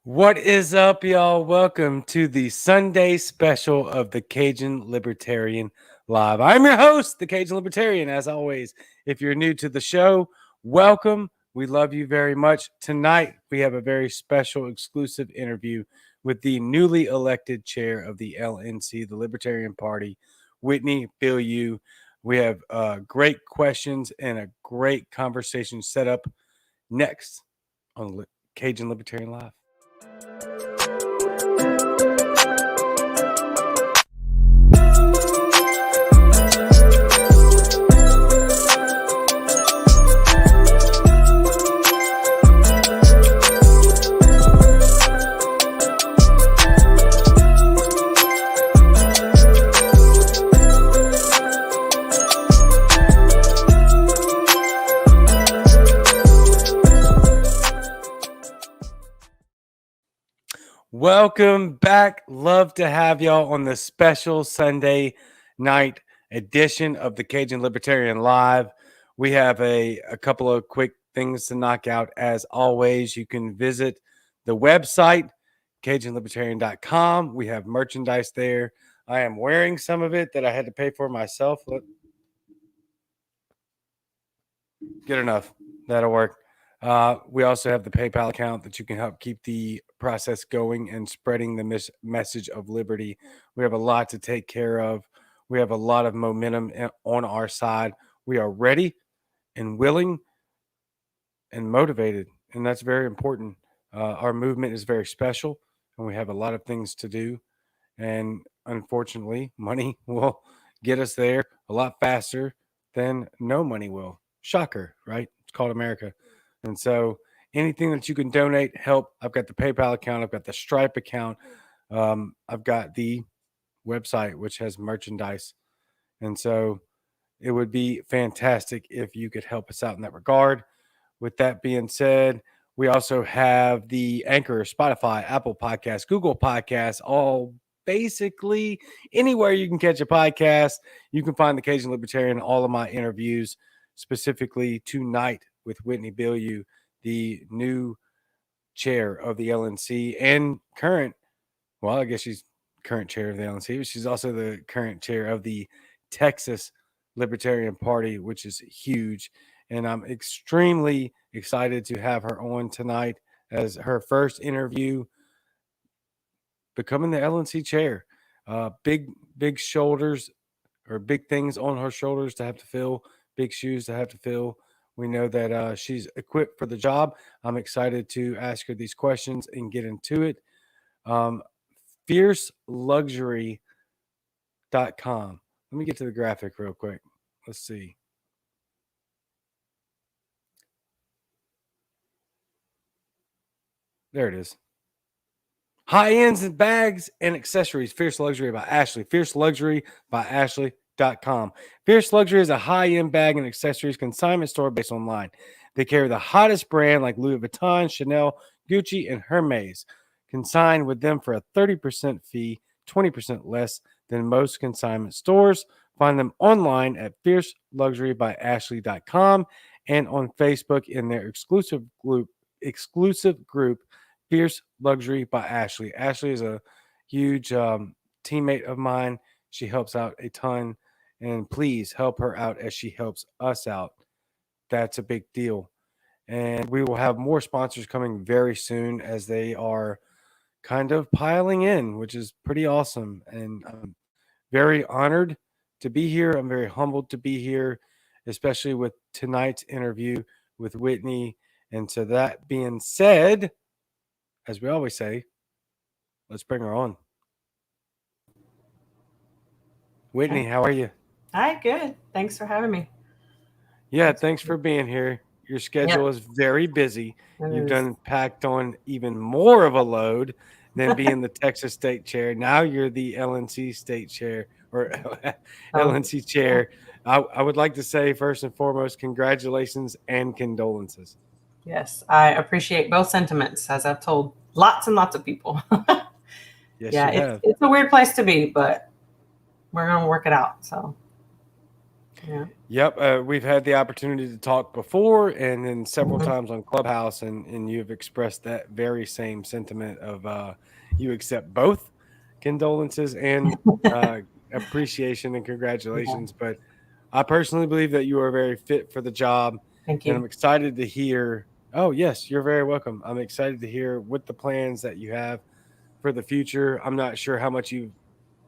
What is up, y'all? Welcome to the Sunday special of the Cajun Libertarian Live. I'm your host, the Cajun Libertarian, as always. If you're new to the show, welcome. We love you very much. Tonight, we have a very special exclusive interview with the newly elected chair of the LNC, the Libertarian Party, Whitney Bilyeu. We have great questions and a great conversation set up next on Cajun Libertarian Live. Welcome back. Love to have y'all on the special Sunday night edition of the Cajun Libertarian Live. We have a couple of quick things to knock out. As always, you can visit the website, CajunLibertarian.com. We have merchandise there. I am wearing some of it that I had to pay for myself. Look. Good enough. That'll work. We also have the PayPal account that you can help keep the process going and spreading the message of liberty. We have a lot to take care of. We have a lot of momentum on our side. We are ready and willing and motivated, and that's very important. Our movement is very special, and we have a lot of things to do. And unfortunately, money will get us there a lot faster than no money will. Shocker, right? It's called America. And so anything that you can donate, help. I've got the PayPal account. I've got the Stripe account. I've got the website, which has merchandise. And so it would be fantastic if you could help us out in that regard. With that being said, we also have the Anchor, Spotify, Apple Podcasts, Google Podcasts, all basically anywhere you can catch a podcast. You can find the Cajun Libertarian, all of my interviews, specifically tonight with Whitney Bilyeu, the new chair of the LNC and current, well, I guess she's current chair of the LNC, but she's also the current chair of the Texas Libertarian Party, which is huge. And I'm extremely excited to have her on tonight as her first interview becoming the LNC chair. Big shoulders, or big things on her shoulders to have to fill, big shoes to have to fill. We know that she's equipped for the job. I'm excited to ask her these questions and get into it. FierceLuxury.com. Let me get to the graphic real quick. Let's see. There it is. High ends and bags and accessories. Fierce Luxury by Ashley. Fierce Luxury by Ashley.com. Fierce Luxury is a high-end bag and accessories consignment store based online. They carry the hottest brand like Louis Vuitton, Chanel, Gucci, and Hermes. Consign with them for a 30% fee, 20% less than most consignment stores. Find them online at FierceLuxuryByAshley.com and on Facebook in their exclusive group, Fierce Luxury by Ashley. Ashley is a huge teammate of mine. She helps out a ton, and please help her out as she helps us out. That's a big deal. And we will have more sponsors coming very soon as they are kind of piling in, which is pretty awesome. And I'm very honored to be here. I'm very humbled to be here, especially with tonight's interview with Whitney. And so that being said, as we always say, let's bring her on. Whitney, how are you? Hi, good. Thanks for having me. Yeah, thanks for being here. Your schedule is very busy. You've done packed on even more of a load than being the Texas state chair. Now you're the LNC state chair or LNC chair. I would like to say, first and foremost, congratulations and condolences. Yes, I appreciate both sentiments, as I've told lots and lots of people. Yes, yeah, it's a weird place to be, but we're going to work it out. So, Yeah. Yep. We've had the opportunity to talk before and then several Mhm. times on Clubhouse, and you've expressed that very same sentiment of you accept both condolences and uh, appreciation and Yeah. congratulations. But I personally believe that you are very fit for the job, Thank and you. I'm excited to hear. Oh, yes, you're very welcome. I'm excited to hear what the plans that you have for the future. I'm not sure how much you've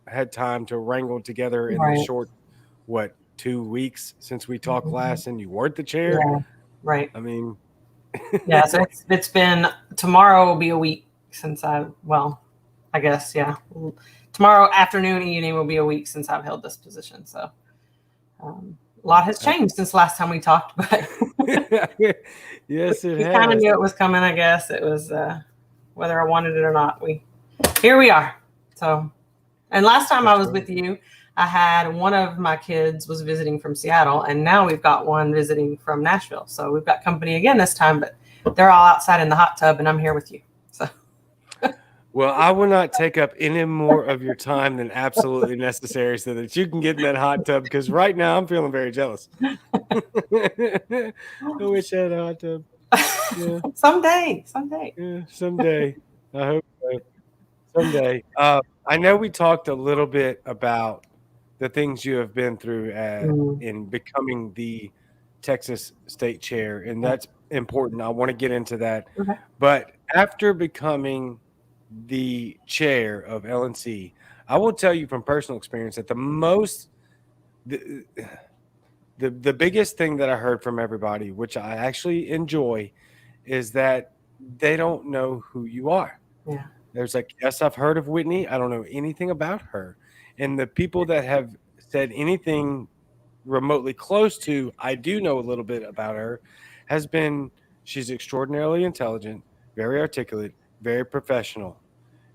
had time to wrangle together in the Right. short, what, 2 weeks since we talked Mhm. last and you weren't the chair. Yeah. Right. I mean, Yeah. So it's been, tomorrow will be a week since I guess, yeah. Tomorrow afternoon, evening will be a week since I've held this position. So a lot has changed since last time we talked, but yes, it we kind of has. knew it was coming, I guess. It was whether I wanted it or not. Here we are. So, and last time I That's was right. with you, I had one of my kids was visiting from Seattle, and now we've got one visiting from Nashville. So we've got company again this time, but they're all outside in the hot tub, and I'm here with you. So Well, I will not take up any more of your time than absolutely necessary so that you can get in that hot tub because right now I'm feeling very jealous. I wish I had a hot tub. Yeah, someday. yeah, someday. I hope so. Someday. I know we talked a little bit about the things you have been through Mm, in becoming the Texas state chair, and yeah. that's important. I want to get into that. Okay. But after becoming the chair of LNC, I will tell you from personal experience that the, the biggest thing that I heard from everybody, which I actually enjoy, is that they don't know who you are. Yeah. There's like, yes, I've heard of Whitney. I don't know anything about her. And the people that have said anything remotely close to, I do know a little bit about her, has been she's extraordinarily intelligent, very articulate, very professional.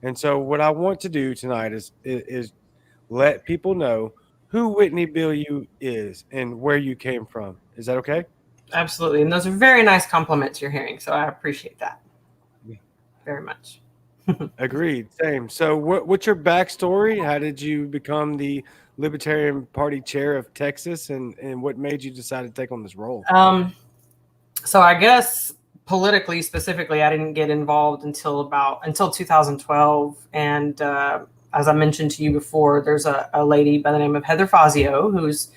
And so what I want to do tonight is let people know who Whitney Bilyeu is and where you came from. Is that okay? Absolutely. And those are very nice compliments you're hearing. So I appreciate that very much. Agreed. Same. So, what's your backstory? How did you become the Libertarian Party chair of Texas, and what made you decide to take on this role? So I guess politically, specifically, I didn't get involved until 2012. And as I mentioned to you before, there's a lady by the name of Heather Fazio who's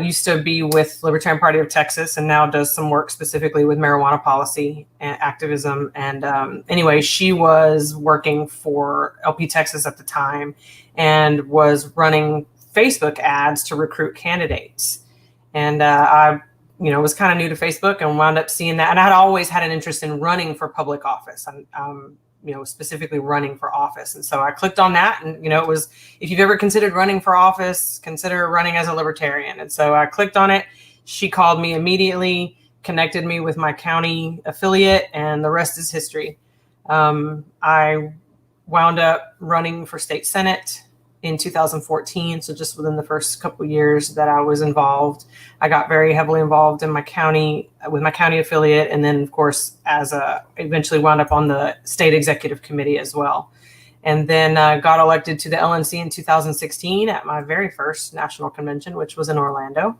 used to be with Libertarian Party of Texas and now does some work specifically with marijuana policy and activism. And anyway, she was working for LP Texas at the time and was running Facebook ads to recruit candidates. And I was kind of new to Facebook and wound up seeing that. And I had always had an interest in running for public office. Specifically running for office. And so I clicked on that, and it was, if you've ever considered running for office, consider running as a libertarian. And so I clicked on it. She called me immediately, connected me with my county affiliate, and the rest is history. I wound up running for state senate in 2014. So just within the first couple of years that I was involved, I got very heavily involved in my county with my county affiliate. And then of course, eventually wound up on the state executive committee as well. And then got elected to the LNC in 2016 at my very first national convention, which was in Orlando,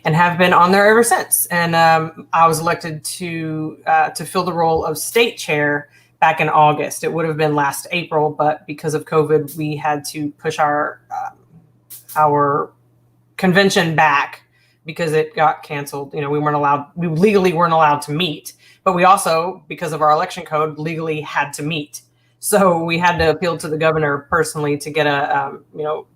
and have been on there ever since. And I was elected to fill the role of state chair back in August. It would have been last April, but because of COVID, we had to push our convention back because it got canceled. We legally weren't allowed to meet, but we also, because of our election code, legally had to meet. So we had to appeal to the governor personally to get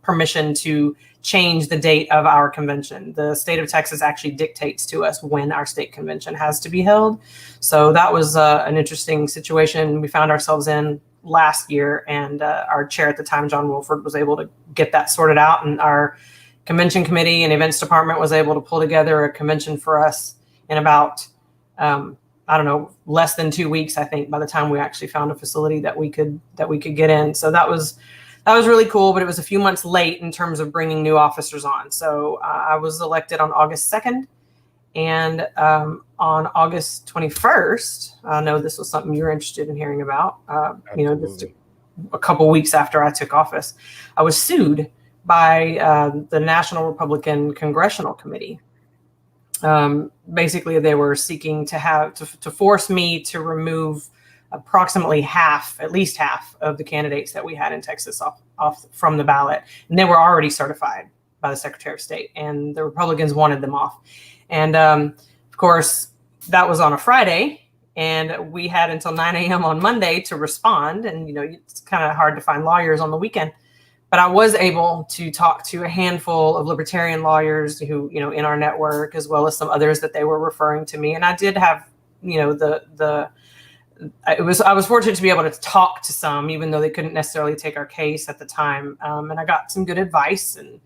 permission to change the date of our convention. The state of Texas actually dictates to us when our state convention has to be held. So that was an interesting situation we found ourselves in last year. And our chair at the time, John Wolford, was able to get that sorted out. And our convention committee and events department was able to pull together a convention for us in about, less than 2 weeks, I think, by the time we actually found a facility that we could get in. So that was really cool, but it was a few months late in terms of bringing new officers on. So I was elected on August 2nd, and on August 21st, I know this was something you're interested in hearing about, just a couple weeks after I took office, I was sued by the National Republican Congressional Committee. Basically, they were seeking to force me to remove approximately at least half of the candidates that we had in Texas off from the ballot. And they were already certified by the Secretary of State, and the Republicans wanted them off. And of course, that was on a Friday, and we had until 9 a.m. on Monday to respond. And, it's kind of hard to find lawyers on the weekend. But I was able to talk to a handful of libertarian lawyers who, in our network, as well as some others that they were referring to me. And I did have, I was fortunate to be able to talk to some, even though they couldn't necessarily take our case at the time. And I got some good advice and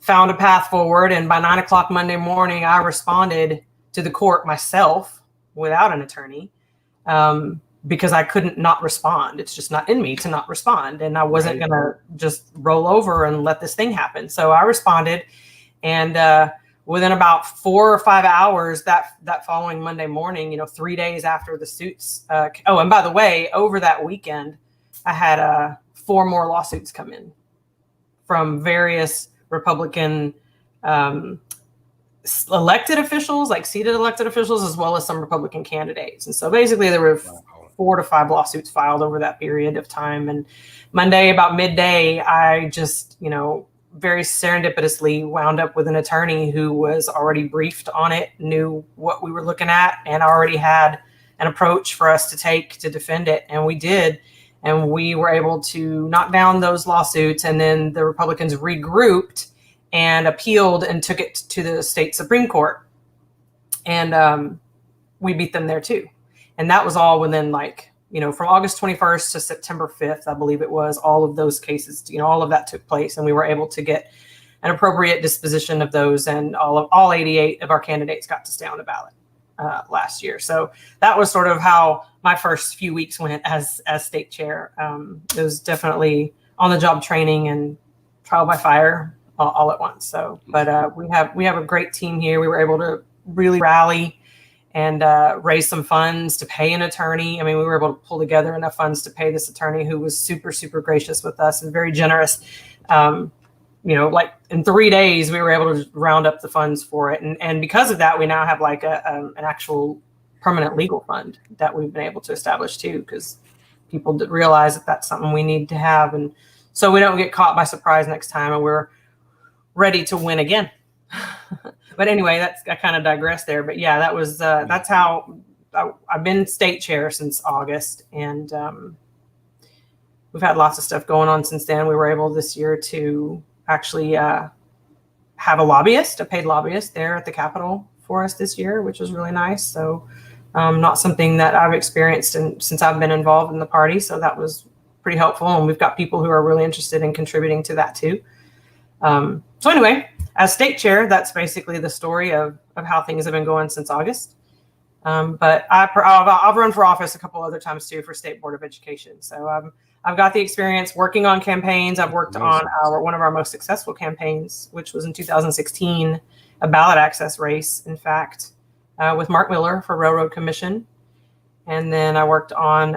found a path forward. And by 9 o'clock Monday morning, I responded to the court myself without an attorney, because I couldn't not respond. It's just not in me to not respond. And I wasn't going to just roll over and let this thing happen. So I responded. And within about 4 or 5 hours that following Monday morning, 3 days after the suits. And by the way, over that weekend, I had 4 more lawsuits come in from various Republican elected officials, like seated elected officials, as well as some Republican candidates. And so basically there were 4 to 5 lawsuits filed over that period of time. And Monday, about midday, I just, very serendipitously wound up with an attorney who was already briefed on it, knew what we were looking at, and already had an approach for us to take to defend it. And we did. And we were able to knock down those lawsuits. And then the Republicans regrouped and appealed and took it to the state Supreme Court. And we beat them there too. And that was all within from August 21st to September 5th, I believe it was, all of those cases, all of that took place. And we were able to get an appropriate disposition of those. And all 88 of our candidates got to stay on the ballot last year. So that was sort of how my first few weeks went as state chair. It was definitely on the job training and trial by fire all at once. So, but we have a great team here. We were able to really rally and raise some funds to pay an attorney. I mean, we were able to pull together enough funds to pay this attorney who was super, super gracious with us and very generous. Like in 3 days, we were able to round up the funds for it. And because of that, we now have like an actual permanent legal fund that we've been able to establish too, because people realize that that's something we need to have. And so we don't get caught by surprise next time, and we're ready to win again. But anyway, I kind of digress there. But yeah, that's how I've been state chair since August, and we've had lots of stuff going on since then. We were able this year to actually have a paid lobbyist there at the Capitol for us this year, which was really nice. So not something that I've experienced since I've been involved in the party. So that was pretty helpful. And we've got people who are really interested in contributing to that too. So anyway, as state chair, that's basically the story of how things have been going since August. But I've run for office a couple other times too for State Board of Education. So I've got the experience working on campaigns. I've worked on one of our most successful campaigns, which was in 2016, a ballot access race, in fact, with Mark Miller for Railroad Commission. And then I worked on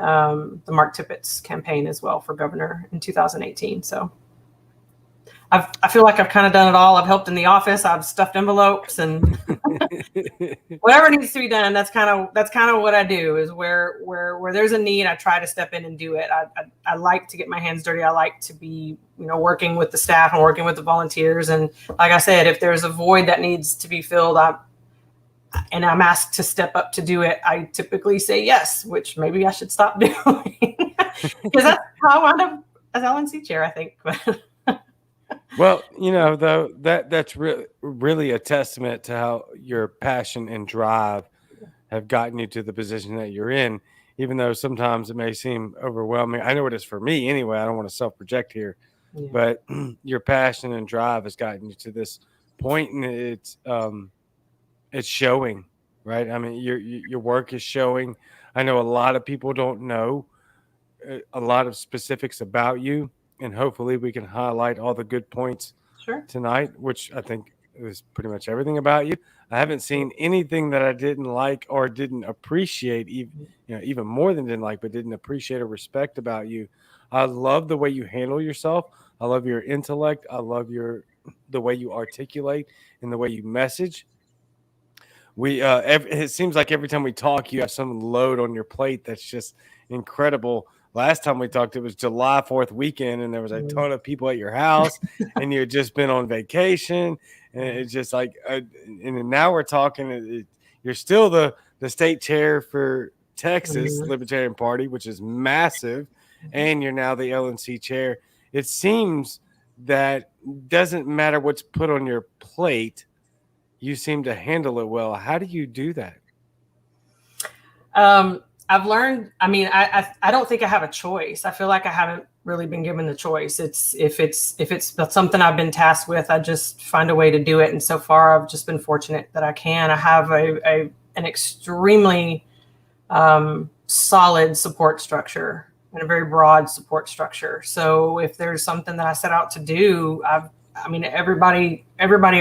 the Mark Tippett's campaign as well for governor in 2018. So I feel like I've kind of done it all. I've helped in the office. I've stuffed envelopes and whatever needs to be done. That's kind of what I do. Is where there's a need, I try to step in and do it. I like to get my hands dirty. I like to be working with the staff and working with the volunteers. And like I said, if there's a void that needs to be filled, I'm asked to step up to do it, I typically say yes, which maybe I should stop doing because that's how I wound up as LNC chair, I think. Well, though that's really a testament to how your passion and drive have gotten you to the position that you're in, even though sometimes it may seem overwhelming. I know it is for me anyway. I don't want to self-project here, but your passion and drive has gotten you to this point, and it's showing, right? I mean, your work is showing. I know a lot of people don't know a lot of specifics about you, and hopefully we can highlight all the good points tonight, which I think is pretty much everything about you. I haven't seen anything that I didn't like or didn't appreciate, even more than didn't like, but didn't appreciate or respect about you. I love the way you handle yourself. I I love your intellect. I love the way you articulate and the way you message. It seems like every time we talk, you have some load on your plate that's just incredible. Last time we talked, it was July 4th weekend, and there was a ton of people at your house, and you had just been on vacation, and it's just like, and now we're talking. You're still the state chair for Texas Libertarian Party, which is massive, and you're now the LNC chair. It seems that doesn't matter what's put on your plate, you seem to handle it well. How do you do that? I've learned, I mean, I don't think I have a choice. I feel like I haven't really been given the choice. If it's something I've been tasked with, I just find a way to do it. And so far I've just been fortunate that I can. I have an extremely solid support structure and a very broad support structure. So if there's something that I set out to do, everybody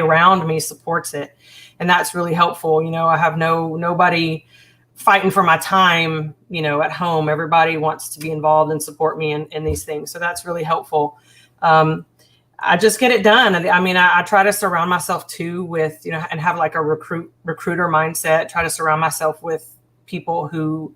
around me supports it. And that's really helpful. I have nobody fighting for my time, at home. Everybody wants to be involved and support me in these things. So that's really helpful. I just get it done. I try to surround myself too with, and have like a recruiter mindset, try to surround myself with people who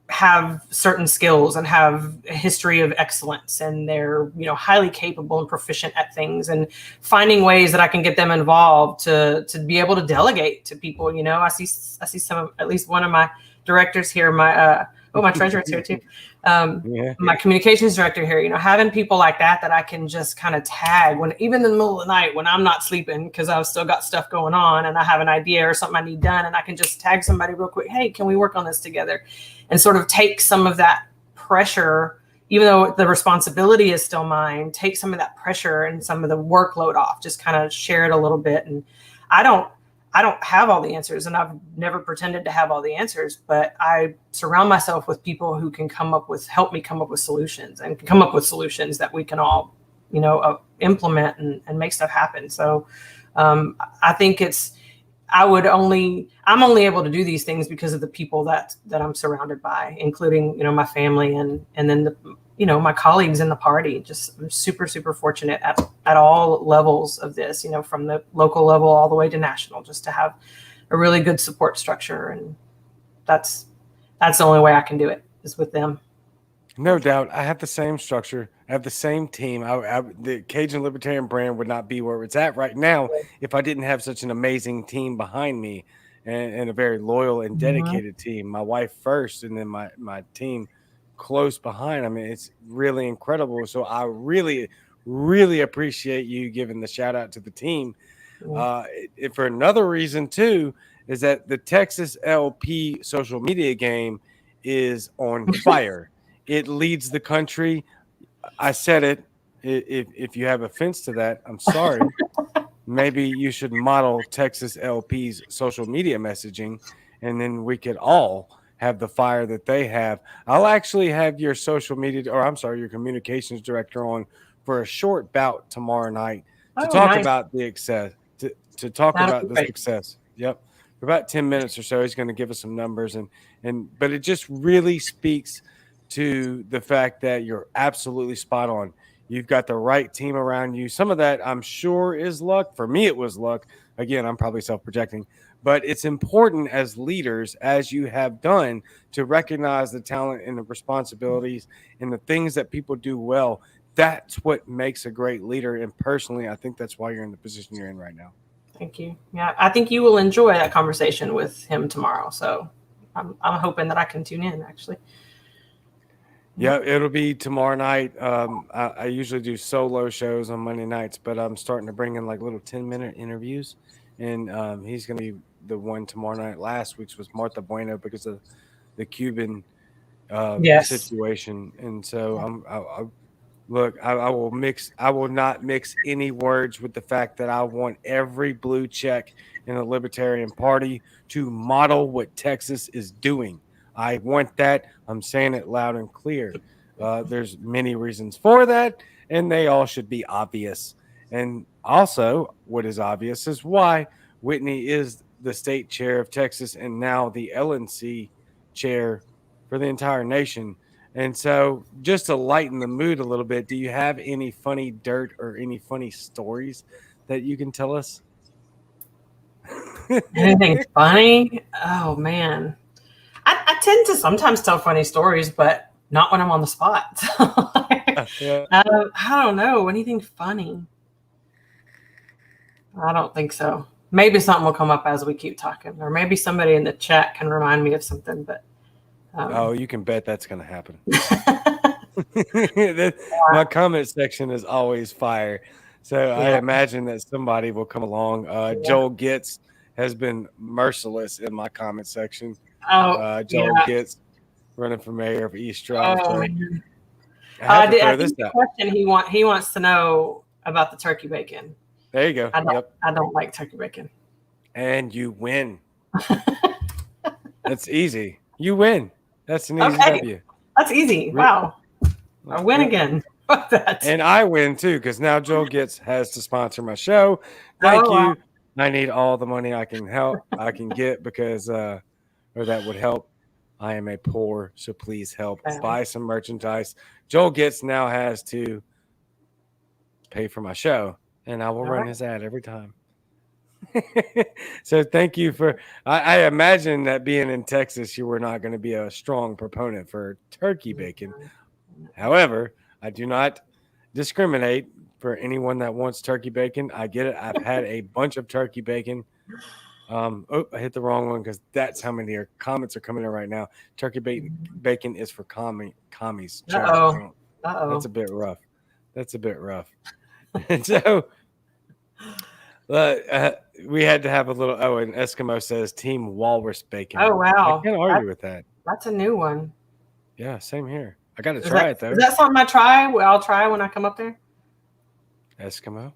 have certain skills and have a history of excellence, and they're, highly capable and proficient at things, and finding ways that I can get them involved to be able to delegate to people. I see some, at least one of my directors here, my treasurer's here too. My communications director here, having people like that I can just kind of tag when, even in the middle of the night when I'm not sleeping, because I've still got stuff going on and I have an idea or something I need done, and I can just tag somebody real quick. Hey, can we work on this together? And sort of take some of that pressure, even though the responsibility is still mine, take some of that pressure and some of the workload off, just kind of share it a little bit. And I don't have all the answers, and I've never pretended to have all the answers, but I surround myself with people who can help me come up with solutions, and come up with solutions that we can all, implement and make stuff happen. So I think I'm only able to do these things because of the people that I'm surrounded by, including, my family and then my colleagues in the party. Just I'm super, super fortunate at all levels of this, from the local level all the way to national, just to have a really good support structure. And that's the only way I can do it, is with them. No doubt. I have the same structure. I have the same team. The Cajun Libertarian brand would not be where it's at right now if I didn't have such an amazing team behind me, and a very loyal and dedicated team. My wife first, and then my team close behind. It's really incredible. So I really, really appreciate you giving the shout out to the team. For another reason too, is that the Texas LP social media game is on fire. It leads the country. I said it. If you have offense to that, I'm sorry. Maybe you should model Texas LP's social media messaging, and then we could all have the fire that they have. I'll actually have your your communications director on for a short bout tomorrow night to talk about the success. To talk about the success. Yep. For about 10 minutes or so, he's going to give us some numbers, but it just really speaks to the fact that you're absolutely spot on. You've got the right team around you. Some of that, I'm sure, is luck. For me, it was luck. Again, I'm probably self-projecting. But it's important as leaders, as you have done, to recognize the talent and the responsibilities and the things that people do well. That's what makes a great leader. And personally, I think that's why you're in the position you're in right now. Thank you. Yeah, I think you will enjoy that conversation with him tomorrow. So I'm hoping that I can tune in, actually. Yeah, it'll be tomorrow night. I usually do solo shows on Monday nights, but I'm starting to bring in like little 10-minute interviews, and he's going to be the one tomorrow night. Last week's was Martha Bueno because of the Cuban situation, and so I will not mix any words with the fact that I want every blue check in the Libertarian Party to model what Texas is doing. I want that. I'm saying it loud and clear. There's many reasons for that, and they all should be obvious. And also, what is obvious is why Whitney is the state chair of Texas and now the LNC chair for the entire nation. And so, just to lighten the mood a little bit, do you have any funny dirt or any funny stories that you can tell us? Anything funny? Oh man, I tend to sometimes tell funny stories, but not when I'm on the spot. Yeah. I don't know anything funny. I don't think so. Maybe something will come up as we keep talking, or maybe somebody in the chat can remind me of something. But Oh, you can bet that's going to happen. My comment section is always fire. So I imagine that somebody will come along. Joel Gitz has been merciless in my comment section. Joel Gitz running for mayor of East Drive. Oh, So man. I have to throw I this think the out. question he wants to know about the turkey bacon. There you go. I don't like turkey bacon. And you win. That's easy. You win. That's an easy Okay. W. That's easy. Wow. I win again. Fuck that. And I win too, because now Joel has to sponsor my show. Thank you. Wow. I need all the money I can get because or that would help. I am a poor, so please help. Buy some merchandise. Joel now has to pay for my show, and I will run his ad every time. So thank you for I imagine that being in Texas, you were not going to be a strong proponent for turkey bacon. However, I do not discriminate for anyone that wants turkey bacon. I get it. I've had a bunch of turkey bacon. I hit the wrong one because that's how many comments are coming in right now. Turkey bacon is for commies. Uh-oh. That's a bit rough. And so we had to have a little. Oh, and Eskimo says Team Walrus Bacon. Oh, wow. I can't argue with that. That's a new one. Yeah, same here. I got to try it, though. Is that something I try? I'll try when I come up there. Eskimo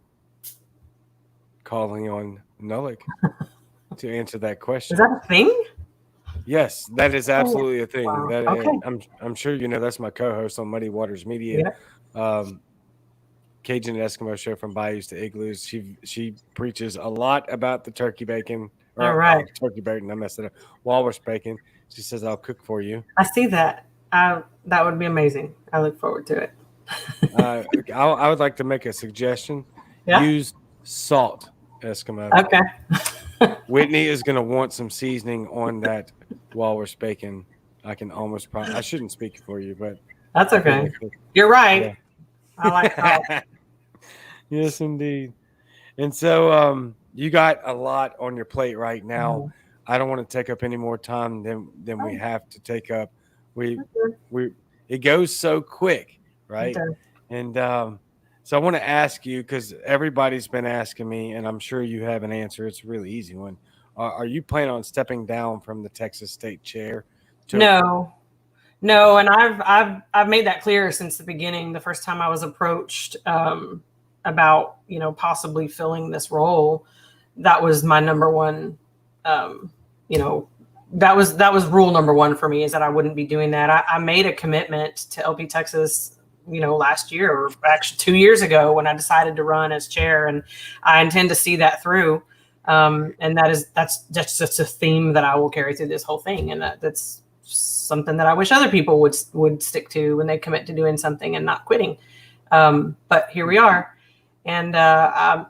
calling on Nulik to answer that question. Is that a thing? Yes, that is absolutely a thing. Wow. That Okay. I'm sure you know that's my co-host on Muddy Waters Media. Yeah. Cajun Eskimo show from Bayous to Igloos. She preaches a lot about the turkey bacon. All right. Turkey bacon. I messed it up. Walrus bacon. She says, I'll cook for you. I see that. That would be amazing. I look forward to it. I would like to make a suggestion. Yeah. Use salt, Eskimo. Okay. Whitney is going to want some seasoning on that walrus bacon. I can almost I shouldn't speak for you, but that's okay. You're right. Yeah. I like that. Yes, indeed. And so you got a lot on your plate right now. Mm-hmm. I don't want to take up any more time than we have to take up. It goes so quick, right? And so I want to ask you, because everybody's been asking me, and I'm sure you have an answer. It's a really easy one. Are you planning on stepping down from the Texas State Chair? No, and I've made that clear since the beginning. The first time I was approached about possibly filling this role, that was my number one. That was rule number one for me, is that I wouldn't be doing that. I made a commitment to LP Texas, last year, or actually 2 years ago, when I decided to run as chair, and I intend to see that through. And that's just a theme that I will carry through this whole thing. And that's something that I wish other people would stick to when they commit to doing something and not quitting. But here we are. And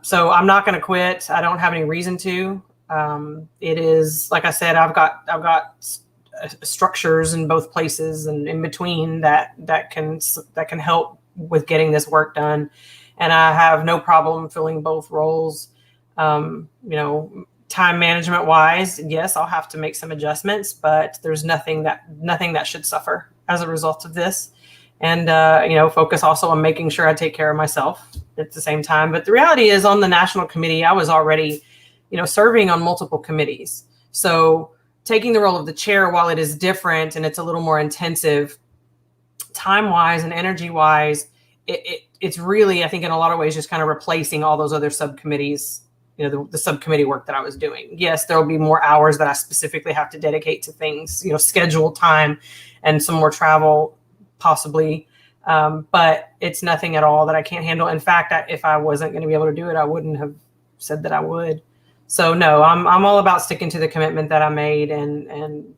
so I'm not going to quit. I don't have any reason to. It is, like I said, I've got structures in both places and in between that can help with getting this work done. And I have no problem filling both roles. Time management wise, yes, I'll have to make some adjustments, but there's nothing that should suffer as a result of this. And, focus also on making sure I take care of myself at the same time. But the reality is, on the national committee, I was already, serving on multiple committees. So taking the role of the chair, while it is different and it's a little more intensive time wise and energy wise, it's really, I think, in a lot of ways, just kind of replacing all those other subcommittees, the subcommittee work that I was doing. Yes, there will be more hours that I specifically have to dedicate to things, scheduled time and some more travel possibly. But it's nothing at all that I can't handle. In fact, if I wasn't going to be able to do it, I wouldn't have said that I would. So no, I'm all about sticking to the commitment that I made. And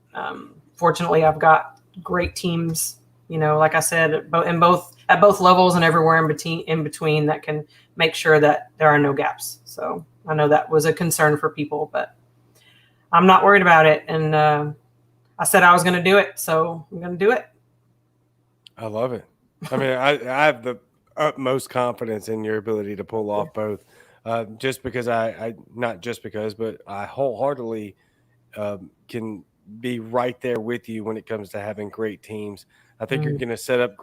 fortunately, I've got great teams, like I said, at both levels and everywhere in between that can make sure that there are no gaps. So I know that was a concern for people, but I'm not worried about it. And I said I was going to do it, so I'm going to do it. I love it. I mean, I have the utmost confidence in your ability to pull off both. Just because not just because, but I wholeheartedly can be right there with you when it comes to having great teams. I think you're going to set up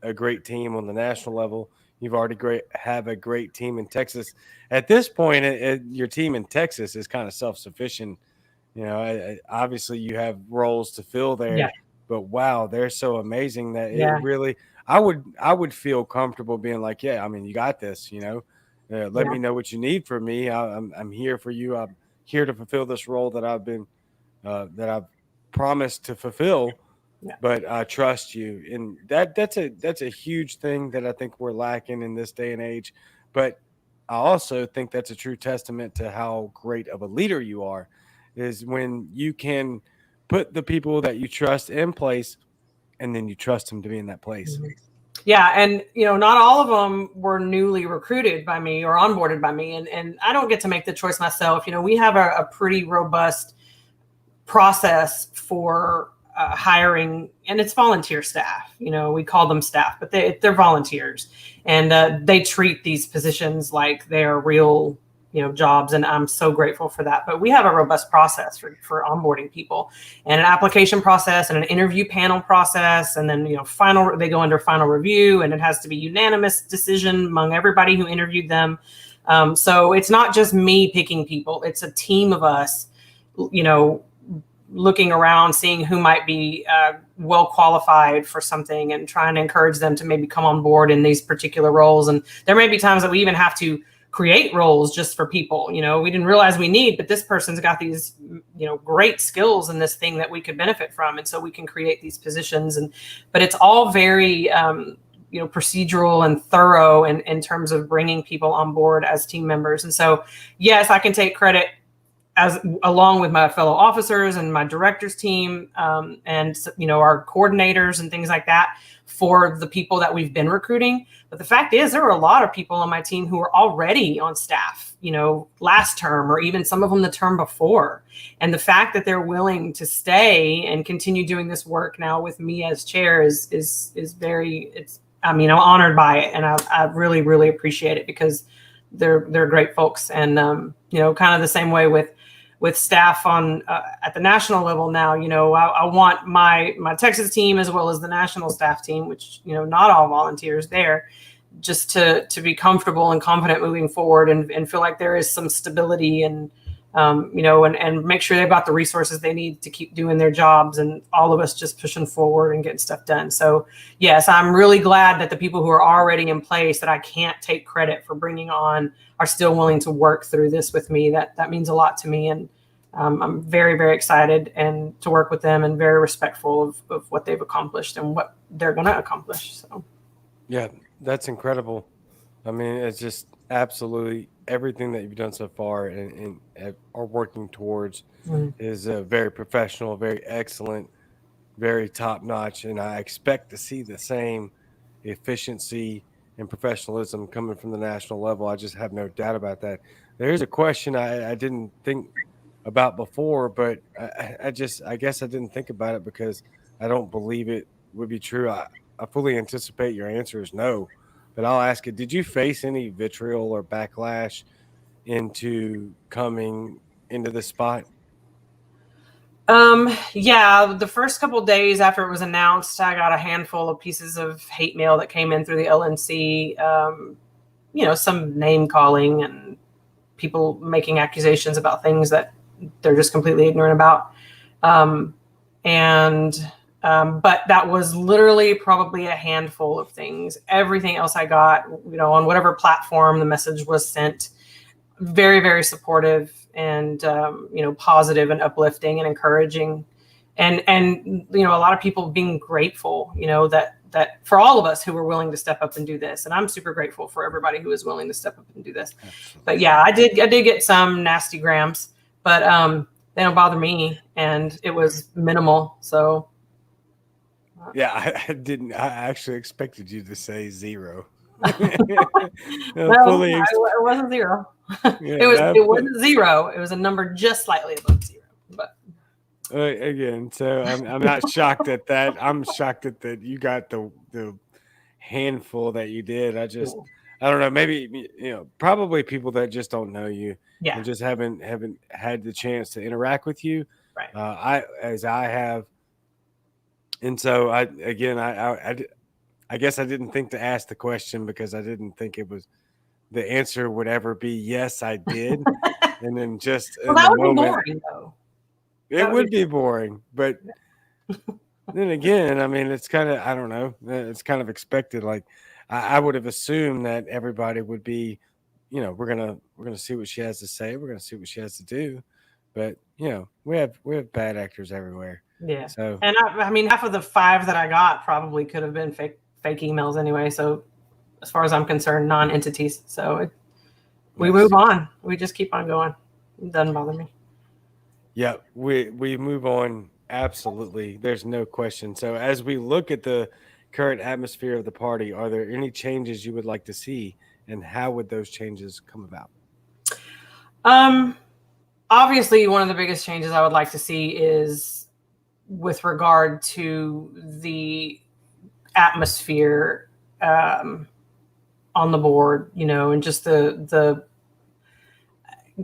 a great team on the national level. You've already have a great team in Texas. At this point, your team in Texas is kind of self-sufficient. Obviously you have roles to fill there, Yeah. but wow, they're so amazing that it Yeah. really. I would feel comfortable being like, yeah, I mean, you got this. Let me know what you need from me. I'm here for you. I'm here to fulfill this role that I've promised to fulfill. Yeah. But I trust you, and that's a huge thing that I think we're lacking in this day and age. But I also think that's a true testament to how great of a leader you are, is when you can put the people that you trust in place, and then you trust them to be in that place. Yeah. And, not all of them were newly recruited by me or onboarded by me. And I don't get to make the choice myself. We have a pretty robust process for hiring, and it's volunteer staff. We call them staff, but they're volunteers, and they treat these positions like they're real, jobs. And I'm so grateful for that. But we have a robust process for onboarding people, and an application process, and an interview panel process, and then they go under final review, and it has to be unanimous decision among everybody who interviewed them. So it's not just me picking people; it's a team of us. Looking around, seeing who might be well qualified for something, and trying to encourage them to maybe come on board in these particular roles. And there may be times that we even have to create roles just for people, we didn't realize we need, but this person's got these, great skills in this thing that we could benefit from. And so we can create these positions. But it's all very, procedural and thorough in terms of bringing people on board as team members. And so, yes, I can take credit along with my fellow officers and my director's team, and our coordinators and things like that, for the people that we've been recruiting. But the fact is, there were a lot of people on my team who were already on staff, last term, or even some of them the term before. And the fact that they're willing to stay and continue doing this work now with me as chair is I'm honored by it, and I really, really appreciate it, because they're great folks. And kind of the same way with staff on at the national level now. I want my Texas team, as well as the national staff team, which not all volunteers there, just to be comfortable and confident moving forward, and feel like there is some stability, and and make sure they've got the resources they need to keep doing their jobs, and all of us just pushing forward and getting stuff done. So yes, I'm really glad that the people who are already in place, that I can't take credit for bringing on, are still willing to work through this with me. That means a lot to me. And I'm very, very excited and to work with them, and very respectful of what they've accomplished and what they're going to accomplish. So, yeah, that's incredible. I mean, it's just absolutely everything that you've done so far and are working towards is very professional, very excellent, very top notch. And I expect to see the same efficiency and professionalism coming from the national level. I just have no doubt about that. There's a question I didn't think about before, but I guess I didn't think about it because I don't believe it would be true. I fully anticipate your answer is no, but I'll ask it. Did you face any vitriol or backlash into coming into this spot? Yeah, the first couple of days after it was announced, I got a handful of pieces of hate mail that came in through the LNC. Some name calling and people making accusations about things that they're just completely ignorant about. But that was literally probably a handful of things. Everything else I got, on whatever platform the message was sent, very, very supportive, and, positive and uplifting and encouraging. And a lot of people being grateful, that for all of us who were willing to step up and do this. And I'm super grateful for everybody who is willing to step up and do this. Absolutely. But yeah, I did get some nasty grams, but they don't bother me, and it was minimal. So Yeah, I didn't. I actually expected you to say 0. No, Fully. it wasn't 0. Yeah, It wasn't 0. It was a number just slightly above 0. But again, so I'm not shocked at that. I'm shocked at that you got the handful that you did. I don't know. Maybe probably people that just don't know you yeah, and just haven't had the chance to interact with you. right. I have, and so I guess I didn't think to ask the question because I didn't think it was the answer would ever be yes, I did. And then just Well, in that the would be moment, boring, though. it would be boring. But then again, I mean, it's kind of, I don't know, it's kind of expected. Like I would have assumed that everybody would be, we're gonna see what she has to say. We're gonna see what she has to do. But we have bad actors everywhere. Yeah. So And I mean, half of the 5 that I got probably could have been fake emails anyway. So as far as I'm concerned, non-entities. So we move on. We just keep on going. It doesn't bother me. Yeah, we move on. Absolutely. There's no question. So as we look at the current atmosphere of the party, are there any changes you would like to see, and how would those changes come about? Obviously one of the biggest changes I would like to see is with regard to the atmosphere on the board, and just the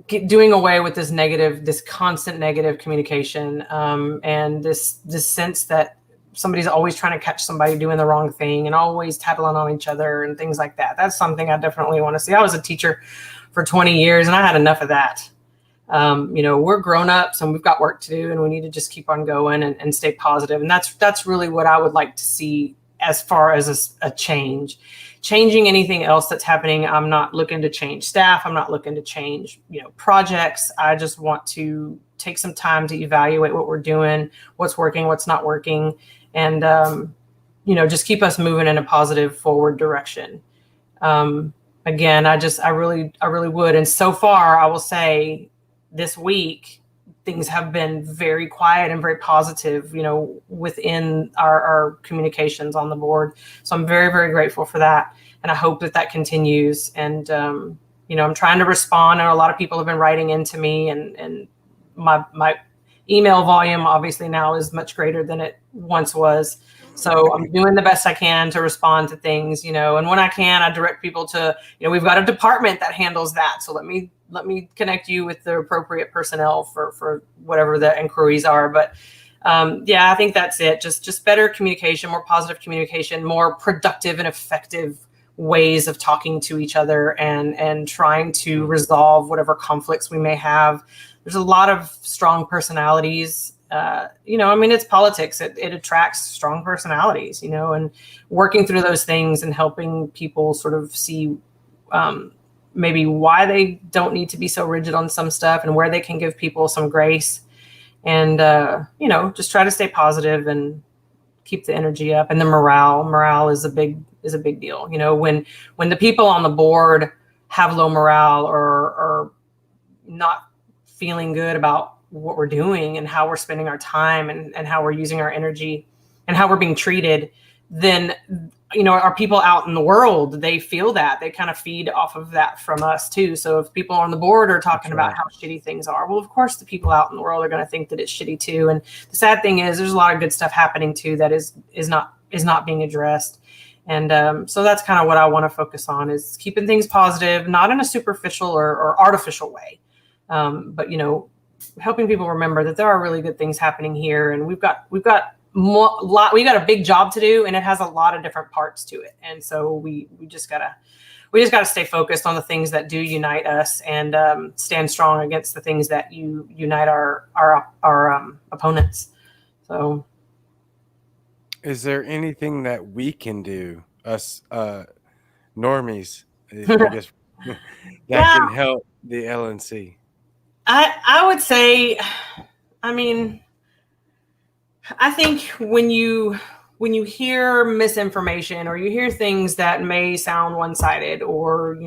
doing away with this constant negative communication, and this sense that somebody's always trying to catch somebody doing the wrong thing and always tattling on each other and things like that. That's something I definitely want to see. I was a teacher for 20 years and I had enough of that. We're grown-ups and we've got work to do and we need to just keep on going and stay positive. And that's really what I would like to see as far as a change. Changing anything else that's happening, I'm not looking to change staff. I'm not looking to change, projects. I just want to take some time to evaluate what we're doing, what's working, what's not working, and just keep us moving in a positive forward direction. Again, I really would. And so far, I will say this week, things have been very quiet and very positive, within our communications on the board. So I'm very, very grateful for that. And I hope that continues. And, I'm trying to respond. And a lot of people have been writing into me, and my email volume obviously now is much greater than it once was. So I'm doing the best I can to respond to things, and when I can, I direct people to, we've got a department that handles that. So let me connect you with the appropriate personnel for whatever the inquiries are. But I think that's it. Just better communication, more positive communication, more productive and effective ways of talking to each other and trying to resolve whatever conflicts we may have. There's a lot of strong personalities. It's politics. It attracts strong personalities, and working through those things and helping people sort of see maybe why they don't need to be so rigid on some stuff and where they can give people some grace and, just try to stay positive and keep the energy up. And the morale is a big deal. When the people on the board have low morale or not feeling good about what we're doing and how we're spending our time and how we're using our energy and how we're being treated, then, our people out in the world, they feel that. They kind of feed off of that from us too. So if people on the board are talking about how shitty things are, well, of course the people out in the world are going to think that it's shitty too. And the sad thing is there's a lot of good stuff happening too that is not being addressed. And so that's kind of what I want to focus on, is keeping things positive, not in a superficial or artificial way. But helping people remember that there are really good things happening here, and we've got a big job to do, and it has a lot of different parts to it. And so we just gotta stay focused on the things that do unite us and stand strong against the things that unite our opponents. So, is there anything that we can do, us normies, I guess, that can help the LNC? I would say, I think when you hear misinformation or you hear things that may sound one-sided or,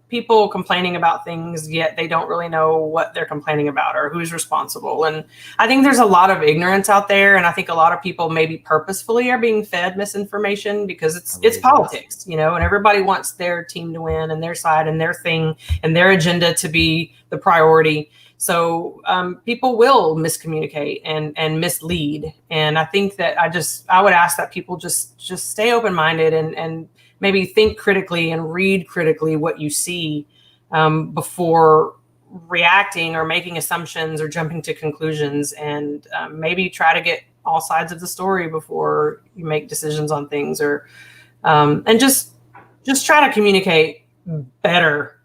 people complaining about things, yet they don't really know what they're complaining about or who's responsible. And I think there's a lot of ignorance out there, and I think a lot of people maybe purposefully are being fed misinformation because it's politics, and everybody wants their team to win and their side and their thing and their agenda to be the priority. So people will miscommunicate and mislead. And I think that I would ask that people just stay open-minded and maybe think critically and read critically what you see before reacting or making assumptions or jumping to conclusions, and maybe try to get all sides of the story before you make decisions on things, or and just try to communicate better.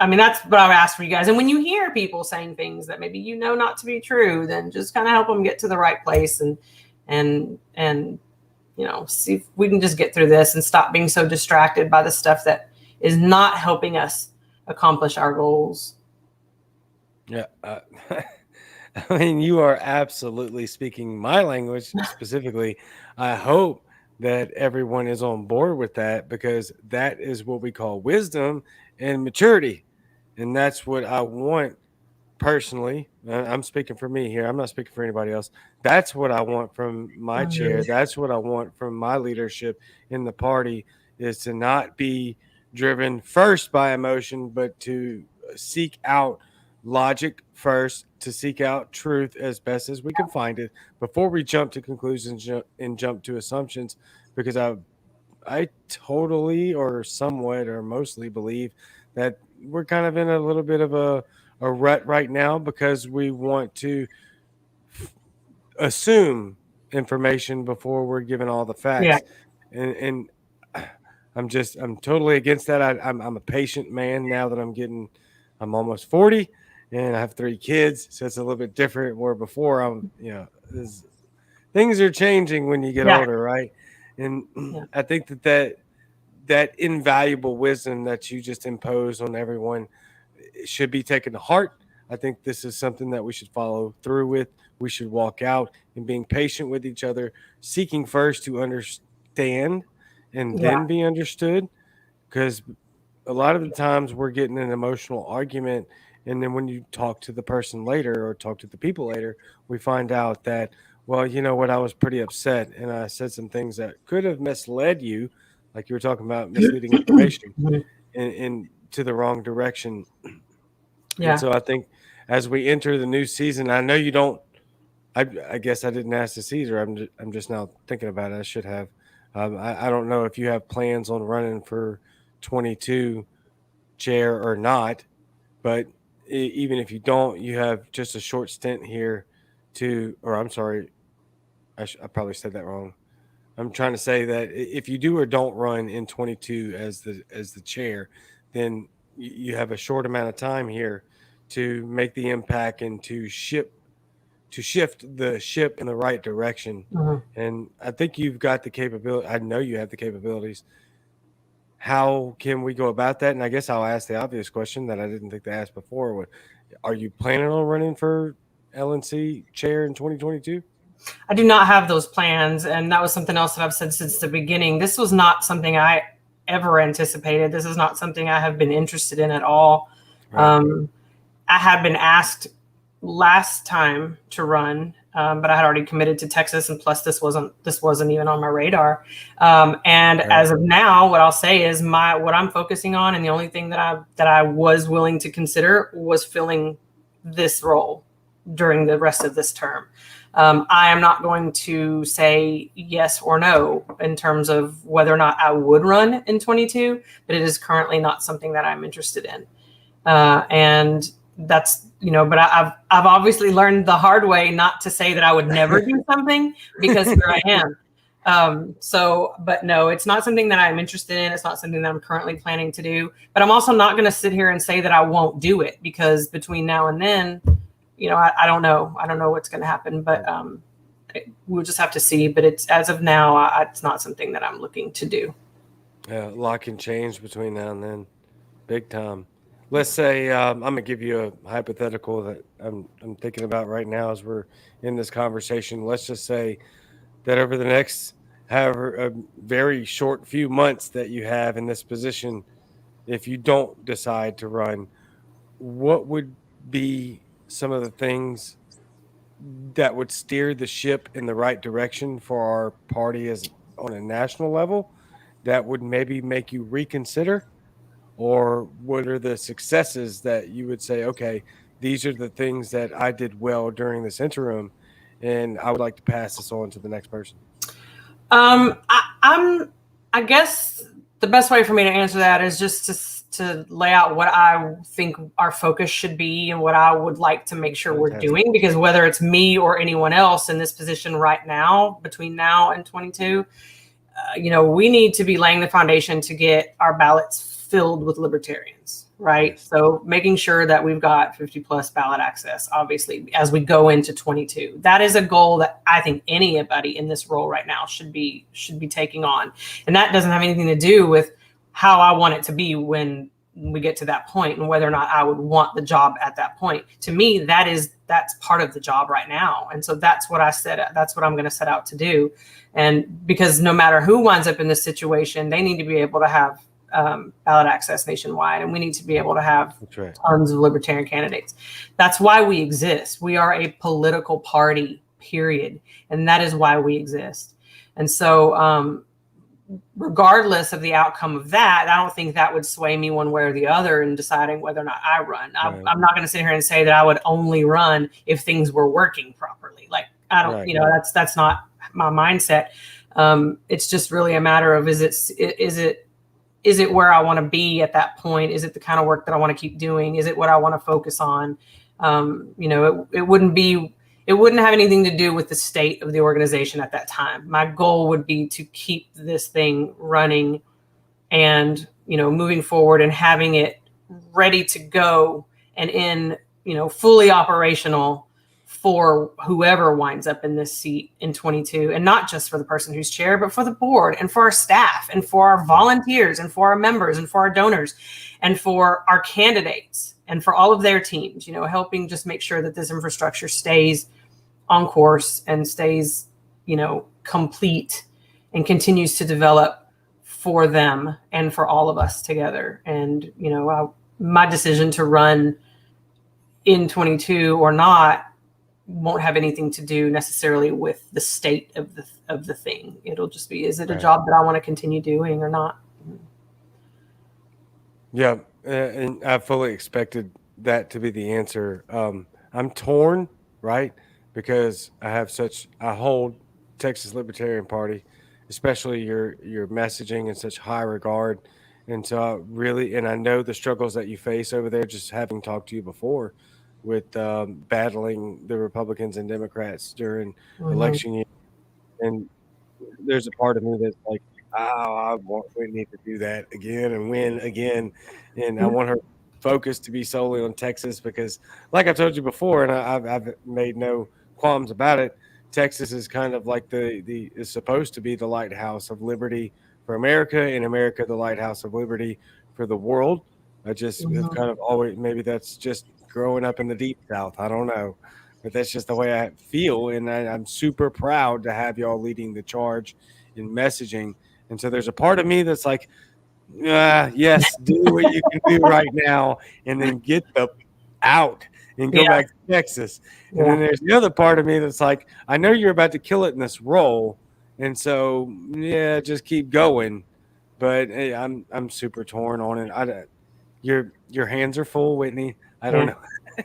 And that's what I would ask for you guys. And when you hear people saying things that maybe not to be true, then just kind of help them get to the right place and see if we can just get through this and stop being so distracted by the stuff that is not helping us accomplish our goals. Yeah. I mean, you are absolutely speaking my language specifically. I hope that everyone is on board with that, because that is what we call wisdom and maturity. And that's what I want personally. I'm speaking for me here. I'm not speaking for anybody else. That's what I want from my chair. That's what I want from my leadership in the party, is to not be driven first by emotion, but to seek out logic first, to seek out truth as best as we can find it before we jump to conclusions and jump to assumptions. Because I totally, or somewhat, or mostly believe that we're kind of in a little bit of a rut right now, because we want to assume information before we're given all the facts. Yeah. And I'm totally against that. I'm a patient man now that I'm almost 40 and I have 3 kids. So it's a little bit different, where before things are changing when you get older, right? And I think that invaluable wisdom that you just impose on everyone should be taken to heart. I think this is something that we should follow through with. We should walk out and being patient with each other, seeking first to understand and then be understood. Because a lot of the times we're getting an emotional argument, and then when you talk to the person later or talk to the people later, we find out that, well, you know what, I was pretty upset and I said some things that could have misled you, like you were talking about misleading information, in to the wrong direction. Yeah. And so I think as we enter the new season, I know you don't. I guess I didn't ask this either. I'm just now thinking about it. I should have. I don't know if you have plans on running for 22 chair or not, but even if you don't, you have just a short stint here or I'm sorry, I probably said that wrong. I'm trying to say that if you do or don't run in 22 as the chair, then you have a short amount of time here to make the impact and to shift the ship in the right direction. Mm-hmm. And I think you've got the capability. I know you have the capabilities. How can we go about that? And I guess I'll ask the obvious question that I didn't think to ask before. Are you planning on running for LNC chair in 2022? I do not have those plans. And that was something else that I've said since the beginning. This was not something I ever anticipated. This is not something I have been interested in at all. Right. I had been asked last time to run, but I had already committed to Texas, and plus this wasn't even on my radar. And right. As of now, what I'll say is what I'm focusing on, and the only thing that I was willing to consider was filling this role during the rest of this term. I am not going to say yes or no in terms of whether or not I would run in 22, but it is currently not something that I'm interested in. And that's, but I've obviously learned the hard way not to say that I would never do something, because here I am. But no, it's not something that I'm interested in. It's not something that I'm currently planning to do, but I'm also not going to sit here and say that I won't do it, because between now and then, I don't know. I don't know what's going to happen, but we'll just have to see. But as of now, it's not something that I'm looking to do. Yeah, a lot can change between now and then, big time. Let's say I'm going to give you a hypothetical that I'm thinking about right now as we're in this conversation. Let's just say that over the next, however, a very short few months that you have in this position, if you don't decide to run, what would be some of the things that would steer the ship in the right direction for our party as on a national level that would maybe make you reconsider? Or what are the successes that you would say, okay, these are the things that I did well during this interim, and I would like to pass this on to the next person? I guess the best way for me to answer that is just to lay out what I think our focus should be and what I would like to make sure we're doing, because whether it's me or anyone else in this position right now, between now and 22, we need to be laying the foundation to get our ballots filled with libertarians, right? Yes. So making sure that we've got 50 plus ballot access, obviously, as we go into 22. That is a goal that I think anybody in this role right now should be taking on. And that doesn't have anything to do with how I want it to be when we get to that point and whether or not I would want the job at that point. To me, that's part of the job right now. And so that's what that's what I'm going to set out to do. And because no matter who winds up in this situation, they need to be able to have ballot access nationwide, and we need to be able to have tons of libertarian candidates. That's why we exist. We are a political party, period. And that is why we exist. And so regardless of the outcome of that, I don't think that would sway me one way or the other in deciding whether or not I run. Right. I'm not going to sit here and say that I would only run if things were working properly. Like, I don't, right. That's not my mindset. It's just really a matter of, is it where I want to be at that point? Is it the kind of work that I want to keep doing? Is it what I want to focus on? It wouldn't have anything to do with the state of the organization at that time. My goal would be to keep this thing running and, moving forward and having it ready to go and fully operational for whoever winds up in this seat in 22, and not just for the person who's chair, but for the board and for our staff and for our volunteers and for our members and for our donors and for our candidates and for all of their teams, helping just make sure that this infrastructure stays on course and stays, complete and continues to develop for them and for all of us together. And, my decision to run in 22 or not won't have anything to do necessarily with the state of the thing. It'll just be, is it a job that I want to continue doing or not? Yeah. And I fully expected that to be the answer. I'm torn, right? Because I hold Texas Libertarian Party, especially your messaging in such high regard. And so I know the struggles that you face over there, just having talked to you before with battling the Republicans and Democrats during election year. And there's a part of me that's like, I want Whitney to do that again and win again. And I want her focus to be solely on Texas because, like I told you before, and I've made no qualms about it, Texas is kind of like is supposed to be the lighthouse of liberty for America, and America the lighthouse of liberty for the world. I just have kind of always, maybe that's just growing up in the deep South. I don't know, but that's just the way I feel. And I'm super proud to have y'all leading the charge in messaging. And so there's a part of me that's like, yes, do what you can do right now and then get out and go back to Texas. And then there's the other part of me that's like, I know you're about to kill it in this role. And so, just keep going. But hey, I'm super torn on it. Your hands are full, Whitney. I don't know.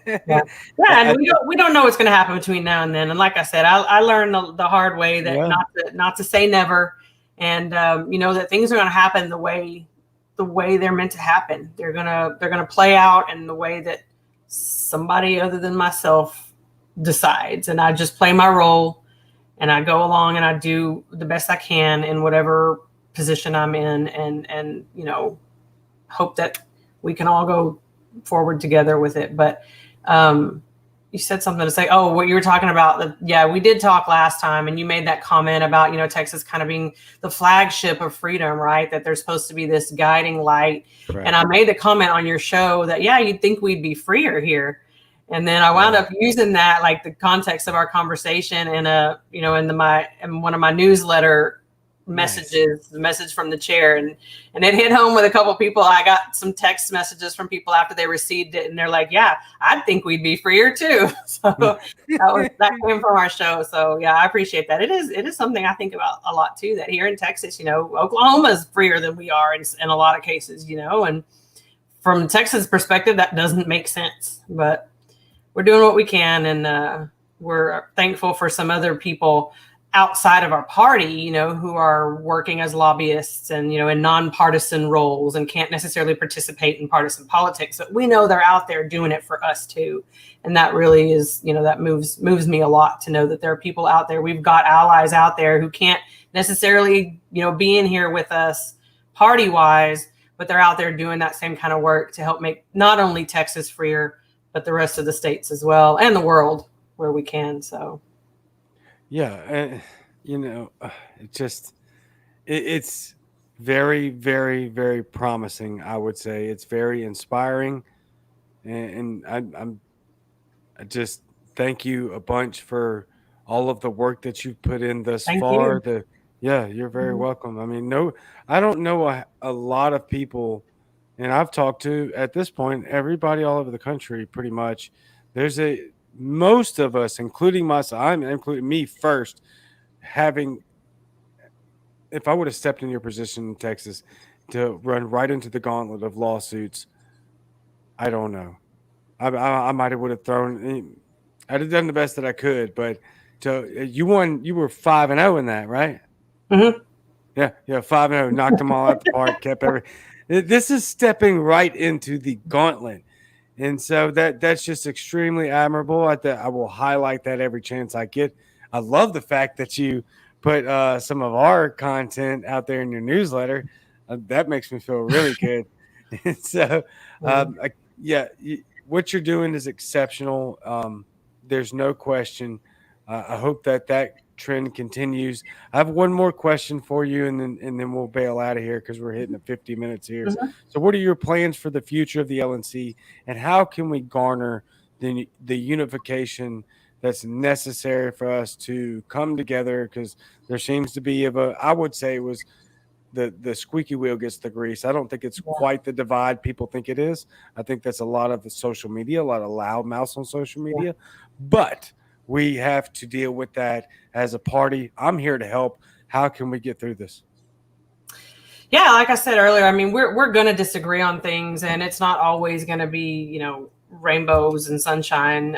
And we don't know what's going to happen between now and then. And like I said, I learned the hard way that not to say never, and that things are going to happen the way they're meant to happen. They're gonna play out in the way that somebody other than myself decides, and I just play my role, and I go along and I do the best I can in whatever position I'm in, and hope that we can all go forward together with it. But you said something to say, what you were talking about. We did talk last time, and you made that comment about, Texas kind of being the flagship of freedom, right? That there's supposed to be this guiding light. Right. And I made the comment on your show that, you'd think we'd be freer here. And then I wound up using that, like the context of our conversation in one of my newsletter messages, the message from the chair, and it hit home with a couple of people. I got some text messages from people after they received it, and they're like, "Yeah, I think we'd be freer too." So that came from our show. So yeah, I appreciate that. It is something I think about a lot too. That here in Texas, Oklahoma's freer than we are in a lot of cases, and from Texas perspective, that doesn't make sense, but we're doing what we can, and we're thankful for some other people outside of our party, who are working as lobbyists and, in nonpartisan roles and can't necessarily participate in partisan politics. But we know they're out there doing it for us too. And that really is, that moves me a lot to know that there are people out there. We've got allies out there who can't necessarily, be in here with us party wise, but they're out there doing that same kind of work to help make not only Texas freer, but the rest of the states as well, and the world where we can. So. Yeah, it's very, very, very promising. I would say it's very inspiring, and I just thank you a bunch for all of the work that you've put in thus far. You're very welcome. I mean, I don't know a lot of people, and I've talked to at this point everybody all over the country pretty much. Most of us, including myself, including me first, if I would have stepped in your position in Texas to run right into the gauntlet of lawsuits, I don't know. I might have would have thrown. I'd have done the best that I could, but you won. You were 5-0 in that, right? Mm-hmm. Yeah, 5-0, knocked them all out the park, kept everything. This is stepping right into the gauntlet. And so that's just extremely admirable. I will highlight that every chance I get. I love the fact that you put some of our content out there in your newsletter. That makes me feel really good. And so, what you're doing is exceptional. There's no question. I hope that trend continues. I have one more question for you, and then we'll bail out of here because we're hitting the 50 minutes here. Mm-hmm. So what are your plans for the future of the LNC, and how can we garner the unification that's necessary for us to come together? Because there seems to be I would say it was the squeaky wheel gets the grease. I don't think it's quite the divide people think it is. I think that's a lot of the social media, a lot of loud mouths on social media, but we have to deal with that as a party. I'm here to help. How can we get through this? Yeah, like I said earlier, I mean, we're going to disagree on things, and it's not always going to be, rainbows and sunshine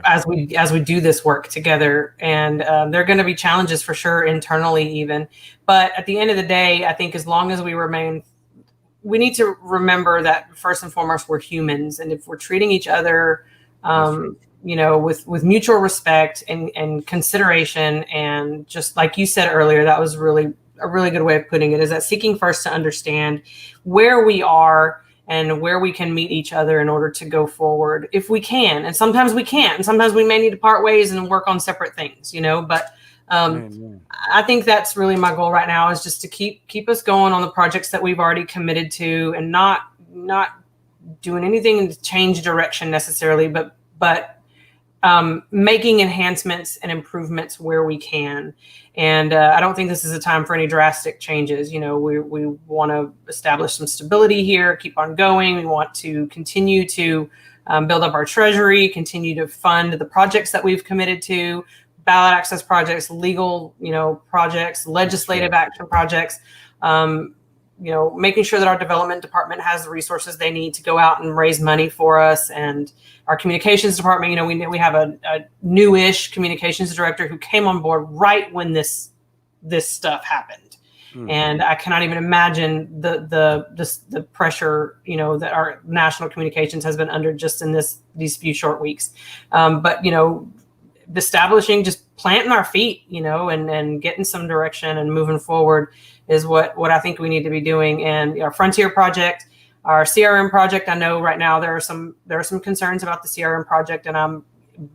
as we do this work together. And there are going to be challenges for sure internally even. But at the end of the day, I think as long as we need to remember that first and foremost, we're humans. And if we're treating each other with mutual respect and consideration, and just like you said earlier, that was really a really good way of putting it, is that seeking first to understand where we are and where we can meet each other in order to go forward if we can. And sometimes we can't, and sometimes we may need to part ways and work on separate things, but I think that's really my goal right now, is just to keep us going on the projects that we've already committed to, and not doing anything to change direction necessarily, but making enhancements and improvements where we can. And I don't think this is a time for any drastic changes. We want to establish some stability here, keep on going. We want to continue to build up our treasury, continue to fund the projects that we've committed to, ballot access projects, legal, projects, legislative action projects, making sure that our development department has the resources they need to go out and raise money for us. And our communications department, we have a newish communications director who came on board right when this stuff happened. Mm-hmm. And I cannot even imagine the pressure, that our national communications has been under just in these few short weeks. But establishing, just planting our feet, and getting some direction and moving forward is what I think we need to be doing. And our Frontier project, our CRM project, I know right now there are some concerns about the CRM project, and I'm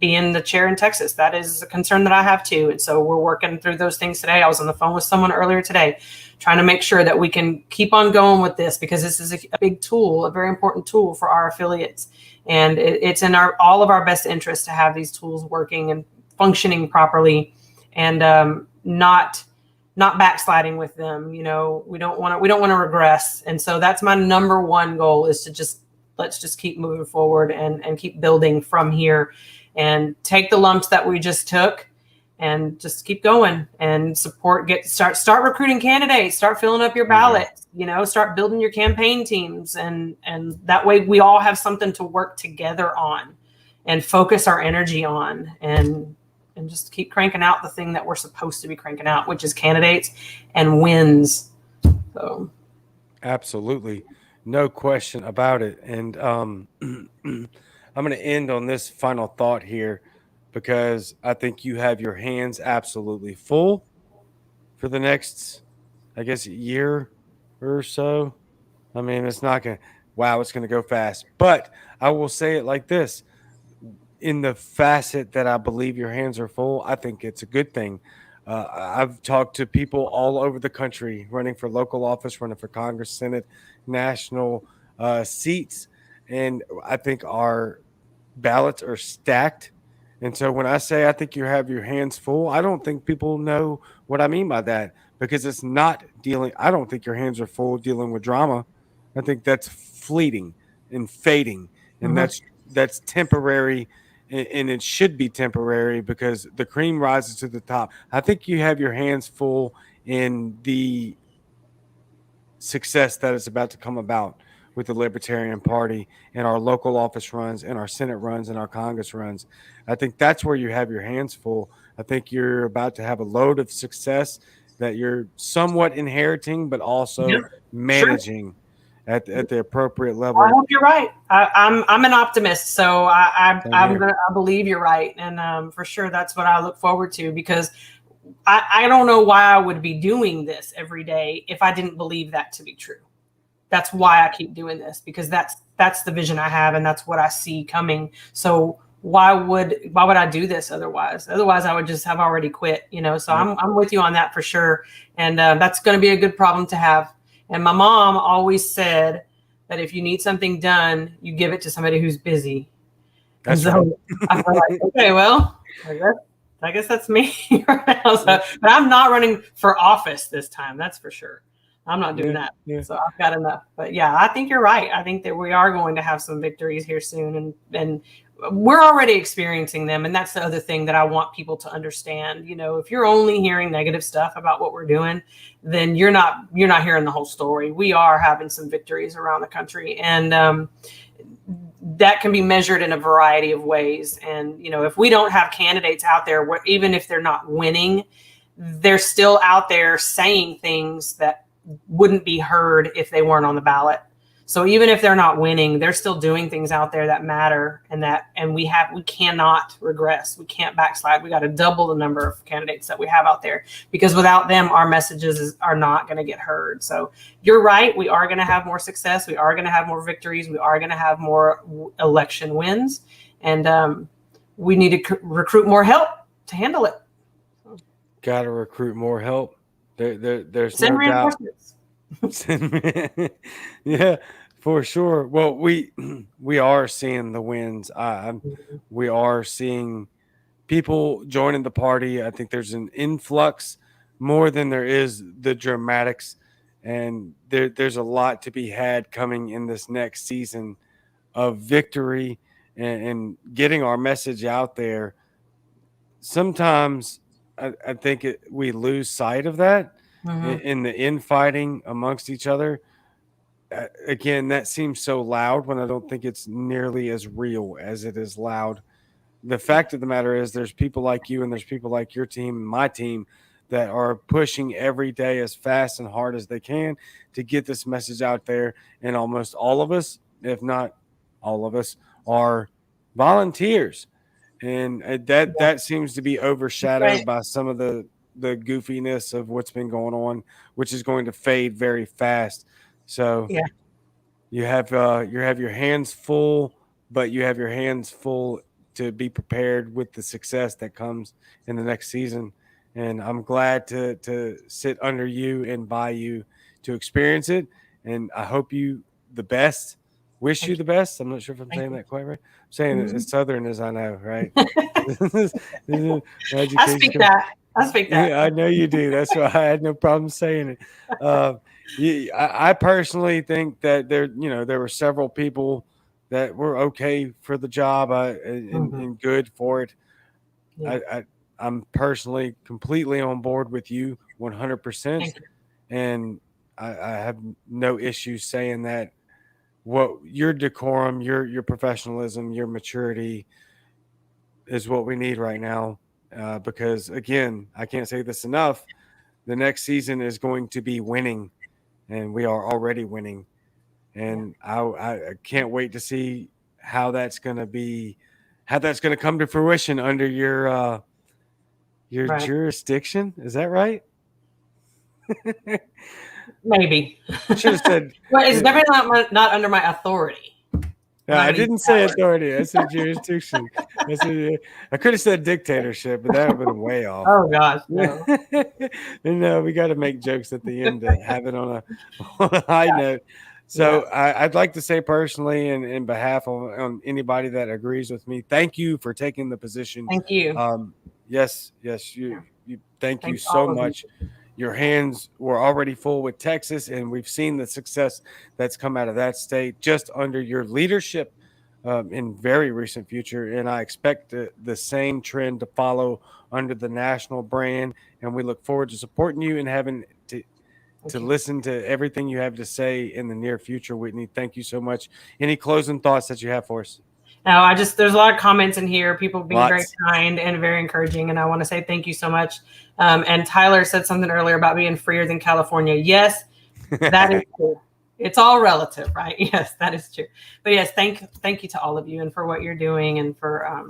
being the chair in Texas. That is a concern that I have too. And so we're working through those things today. I was on the phone with someone earlier today, trying to make sure that we can keep on going with this, because this is a big tool, a very important tool for our affiliates. And it's in all of our best interest to have these tools working and functioning properly, and not not backsliding with them. We don't want to regress. And so that's my number one goal, is to let's just keep moving forward and keep building from here, and take the lumps that we just took and just keep going and start recruiting candidates, start filling up your ballots, start building your campaign teams. And that way we all have something to work together on and focus our energy on, and just keep cranking out the thing that we're supposed to be cranking out, which is candidates and wins. So Absolutely. No question about it. And I'm going to end on this final thought here, because I think you have your hands absolutely full for the next, I guess, year or so. I mean, it's not going to, wow, it's going to go fast. But I will say it like this: in the facet that I believe your hands are full, I think it's a good thing. I've talked to people all over the country running for local office, running for Congress, Senate, national seats, and I think our ballots are stacked. And so when I say I think you have your hands full, I don't think people know what I mean by that, because it's not dealing. I don't think your hands are full dealing with drama. I think that's fleeting and fading, and that's temporary, and it should be temporary, because the cream rises to the top. I think you have your hands full in the success that is about to come about with the Libertarian Party and our local office runs and our Senate runs and our Congress runs. I think that's where you have your hands full. I think you're about to have a load of success that you're somewhat inheriting, but also managing at the appropriate level. I hope you're right. I'm an optimist, so I believe you're right, and for sure that's what I look forward to, because I don't know why I would be doing this every day if I didn't believe that to be true. That's why I keep doing this, because that's the vision I have, and that's what I see coming. So why would I do this otherwise? Otherwise, I would just have already quit. So I'm with you on that for sure, and that's going to be a good problem to have. And my mom always said that if you need something done, you give it to somebody who's busy. That's and so I'm like, okay, well, I guess that's me right now. But I'm not running for office this time. That's for sure. I'm not doing that. Yeah. So I've got enough. But yeah, I think you're right. I think that we are going to have some victories here soon, and we're already experiencing them. And that's the other thing that I want people to understand. If you're only hearing negative stuff about what we're doing, then you're not hearing the whole story. We are having some victories around the country, and that can be measured in a variety of ways. And, if we don't have candidates out there, even if they're not winning, they're still out there saying things that wouldn't be heard if they weren't on the ballot. So even if they're not winning, they're still doing things out there that matter, and we cannot regress. We can't backslide. We got to double the number of candidates that we have out there, because without them, our messages are not going to get heard. So you're right. We are going to have more success. We are going to have more victories. We are going to have more election wins, and we need to recruit more help to handle it. Got to recruit more help. There's Send no reinforcements. Doubt. Yeah, for sure. Well, we are seeing the wins. We are seeing people joining the party. I think there's an influx more than there is the dramatics, and there's a lot to be had coming in this next season of victory and getting our message out there. Sometimes I think we lose sight of that in the infighting amongst each other. Again, that seems so loud when I don't think it's nearly as real as it is loud. The fact of the matter is there's people like you and there's people like your team and my team that are pushing every day as fast and hard as they can to get this message out there. And almost all of us, if not all of us, are volunteers. And that seems to be overshadowed by some of the goofiness of what's been going on, which is going to fade very fast. So you have your hands full, but you have your hands full to be prepared with the success that comes in the next season. And I'm glad to sit under you and by you to experience it. And I hope you the best. Wish you the best. I'm not sure if I'm saying that quite right. I'm saying it as Southern as I know, right? I speak that. I speak that. Yeah, I know you do. That's why I had no problem saying it. Uh, I personally think that there were several people that were okay for the job and good for it. Yeah. I'm personally completely on board with you 100%. Thank you. And I have no issue saying that what your decorum, your professionalism, your maturity is what we need right now. Because again, I can't say this enough. The next season is going to be winning, and we are already winning. Yeah. And I can't wait to see how that's going to be, how that's going to come to fruition under your Right. jurisdiction. Is that right? Maybe. Should have said. Well, it's definitely not under my authority. I'm Yeah, not I going to use didn't say that word. authority. I said jurisdiction. I could have said dictatorship, but that would have been way off. Oh gosh, no. And no, we got to make jokes at the end to have it on a high note. Yeah. So I'd like to say personally, and in behalf of on anybody that agrees with me, thank you for taking the position. Thank you. Yes, Yeah. thank you Thanks so all of you. much. Your hands were already full with Texas, and we've seen the success that's come out of that state just under your leadership in very recent future. And I expect the same trend to follow under the national brand. And we look forward to supporting you and having to you. listen to everything you have to say in the near future, Whitney. Thank you so much. Any closing thoughts that you have for us? No, there's a lot of comments in here, people being very Lots. kind and very encouraging. And I want to say thank you so much. And Tyler said something earlier about being freer than California. Yes, that is true. It's all relative, right? Yes, that is true. But yes, thank you to all of you and for what you're doing and for, I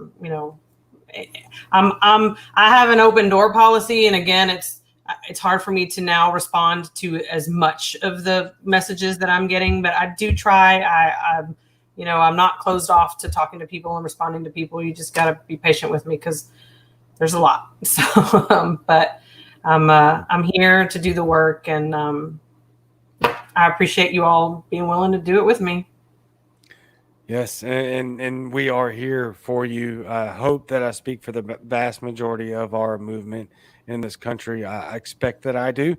have an open door policy. And again, it's hard for me to now respond to as much of the messages that I'm getting, but I do try. I'm not closed off to talking to people and responding to people. You just got to be patient with me because there's a lot. So, but I'm here to do the work, and I appreciate you all being willing to do it with me. Yes, and we are here for you. I hope that I speak for the vast majority of our movement in this country. I expect that I do,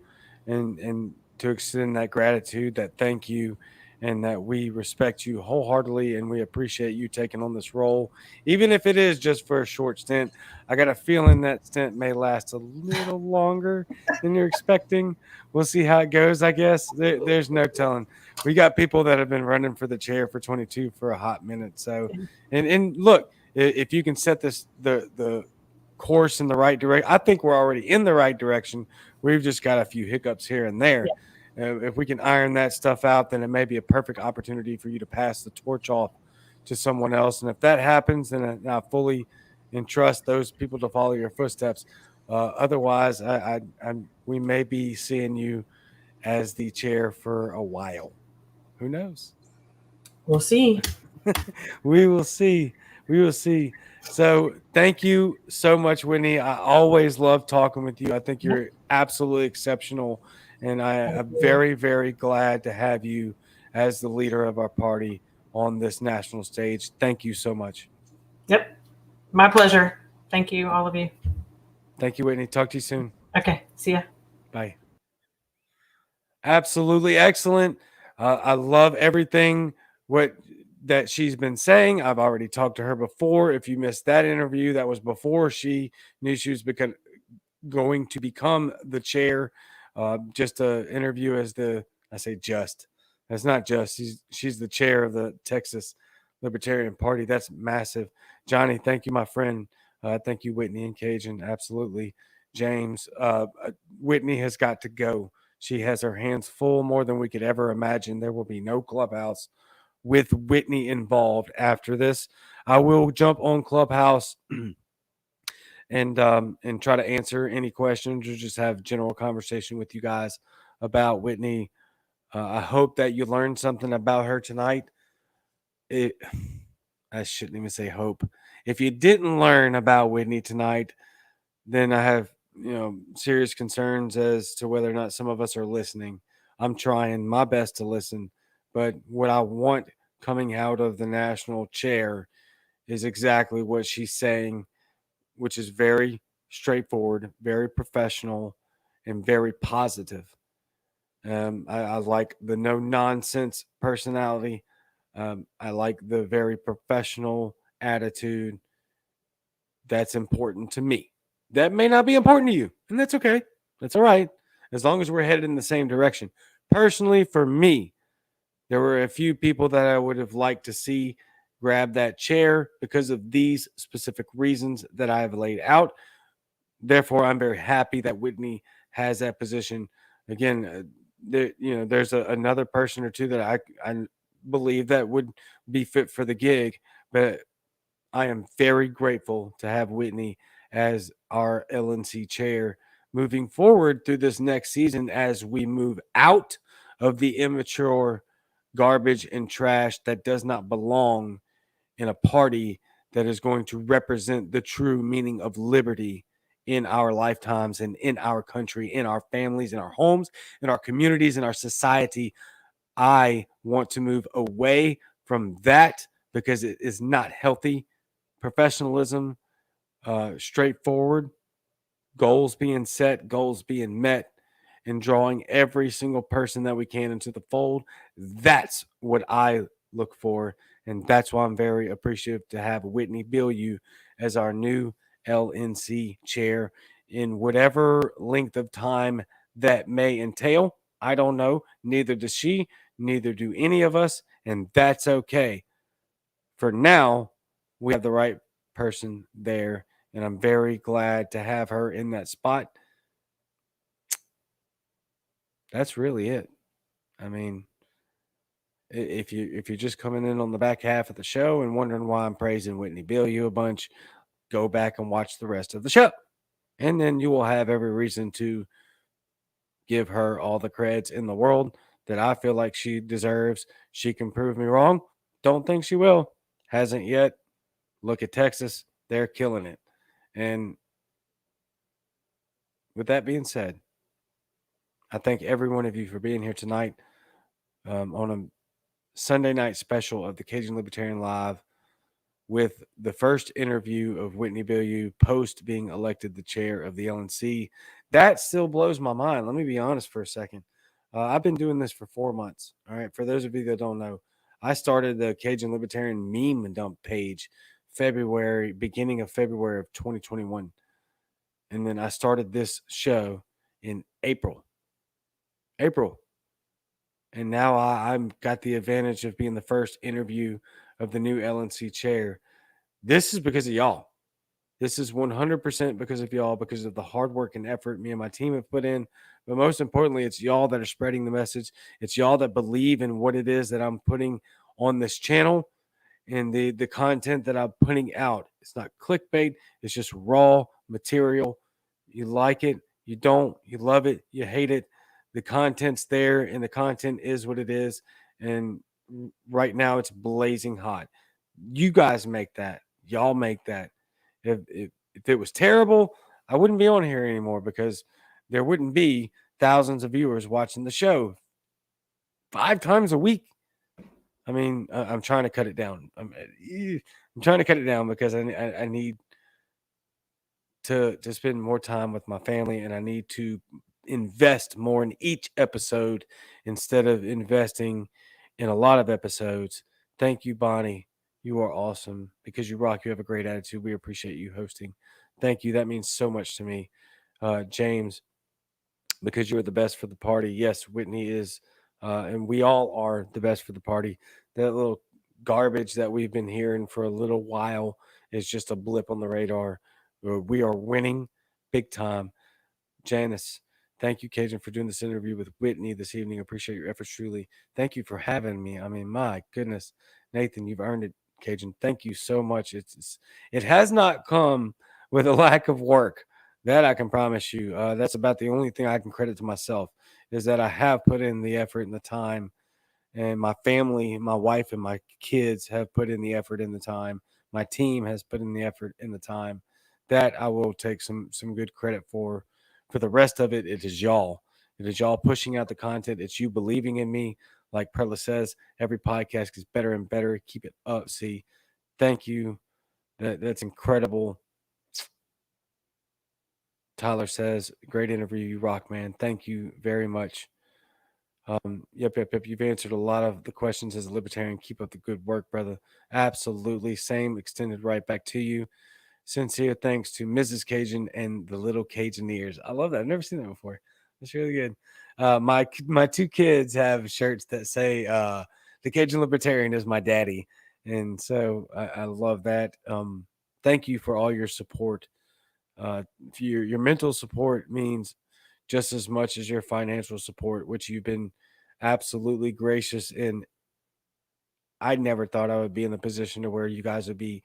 and to extend that gratitude, that thank you, and that we respect you wholeheartedly, and we appreciate you taking on this role, even if it is just for a short stint. I got a feeling that stint may last a little longer than you're expecting. We'll see how it goes. I guess there's no telling. We got people that have been running for the chair for 22 for a hot minute. So, and look, if you can set the course in the right direction, I think we're already in the right direction. We've just got a few hiccups here and there. If we can iron that stuff out, then it may be a perfect opportunity for you to pass the torch off to someone else. And if that happens, then I fully entrust those people to follow your footsteps. Otherwise, we may be seeing you as the chair for a while. Who knows? We'll see. We will see. We will see. So thank you so much, Whitney. I always love talking with you. I think you're absolutely exceptional. And I'm very, very glad to have you as the leader of our party on this national stage. Thank you so much. Yep. My pleasure. Thank you, all of you. Thank you, Whitney. Talk to you soon. Okay. See ya. Bye. Absolutely excellent. I love everything that she's been saying. I've already talked to her before. If you missed that interview, that was before she knew she was going to become the chair. Just an interview as I say just. That's not just. She's the chair of the Texas Libertarian Party. That's massive. Johnny, thank you, my friend. Thank you, Whitney and Cajun. Absolutely. James, Whitney has got to go. She has her hands full more than we could ever imagine. There will be no Clubhouse with Whitney involved after this. I will jump on Clubhouse and try to answer any questions or just have general conversation with you guys about Whitney. I hope that you learned something about her tonight. I shouldn't even say hope. If you didn't learn about Whitney tonight, then I have serious concerns as to whether or not some of us are listening. I'm trying my best to listen, but what I want coming out of the national chair is exactly what she's saying, which is very straightforward, very professional, and very positive. I like the no nonsense personality. I like the very professional attitude. That's important to me. That may not be important to you, and that's okay. That's all right, as long as we're headed in the same direction. Personally, for me, there were a few people that I would have liked to see grab that chair because of these specific reasons that I have laid out. Therefore, I'm very happy that Whitney has that position. Again, there's another person or two that I believe that would be fit for the gig, but I am very grateful to have Whitney as our LNC chair moving forward through this next season as we move out of the immature garbage and trash that does not belong in a party that is going to represent the true meaning of liberty in our lifetimes and in our country, in our families, in our homes, in our communities, in our society. I want to move away from that because it is not healthy. Professionalism, straightforward, goals being set, goals being met, and drawing every single person that we can into the fold. That's what I look for. And that's why I'm very appreciative to have Whitney Bilyeu as our new LNC chair in whatever length of time that may entail. I don't know. Neither does she, neither do any of us. And that's okay. For now, we have the right person there. And I'm very glad to have her in that spot. That's really it. I mean, if you're just coming in on the back half of the show and wondering why I'm praising Whitney Bilyeu a bunch, go back and watch the rest of the show, and then you will have every reason to give her all the creds in the world that I feel like she deserves. She can prove me wrong. Don't think she will. Hasn't yet. Look at Texas; they're killing it. And with that being said, I thank every one of you for being here tonight on a Sunday night special of the Cajun Libertarian Live with the first interview of Whitney Bilyeu post being elected the chair of the LNC. That still blows my mind. Let me be honest for a second. I've been doing this for 4 months. All right. For those of you that don't know, I started the Cajun Libertarian meme dump page beginning of February of 2021. And then I started this show in April. And now I'm got the advantage of being the first interview of the new LNC chair. This is because of y'all. This is 100% because of y'all, because of the hard work and effort me and my team have put in. But most importantly, it's y'all that are spreading the message. It's y'all that believe in what it is that I'm putting on this channel and the content that I'm putting out. It's not clickbait. It's just raw material. You like it. You don't. You love it. You hate it. The content's there, and the content is what it is. And right now, it's blazing hot. You guys make that. Y'all make that. If it was terrible, I wouldn't be on here anymore because there wouldn't be thousands of viewers watching the show 5 times a week. I mean, I'm trying to cut it down. I'm trying to cut it down because I need to spend more time with my family, and I need to invest more in each episode instead of investing in a lot of episodes. Thank you, Bonnie. You are awesome because you rock. You have a great attitude. We appreciate you hosting. Thank you. That means so much to me. James, because you're the best for the party. Yes, Whitney is, and we all are the best for the party. That little garbage that we've been hearing for a little while is just a blip on the radar. We are winning big time. Janice, thank you, Cajun, for doing this interview with Whitney this evening. I appreciate your efforts truly. Thank you for having me. I mean, my goodness, Nathan, you've earned it, Cajun. Thank you so much. It has not come with a lack of work. That I can promise you. That's about the only thing I can credit to myself is that I have put in the effort and the time, and my family, my wife, and my kids have put in the effort and the time. My team has put in the effort and the time. That I will take some good credit for. For the rest of it, it is y'all. It is y'all pushing out the content. It's you believing in me. Like Perla says, every podcast gets better and better. Keep it up. See, thank you. That's incredible. Tyler says, great interview. You rock, man. Thank you very much. Yep. You've answered a lot of the questions as a libertarian. Keep up the good work, brother. Absolutely. Same, extended right back to you. Sincere thanks to Mrs. Cajun and the little Cajuniers. I love that. I've never seen that before. That's really good. My two kids have shirts that say the Cajun Libertarian is my daddy. And so I love that. Thank you for all your support. Your mental support means just as much as your financial support, which you've been absolutely gracious in. I never thought I would be in the position to where you guys would be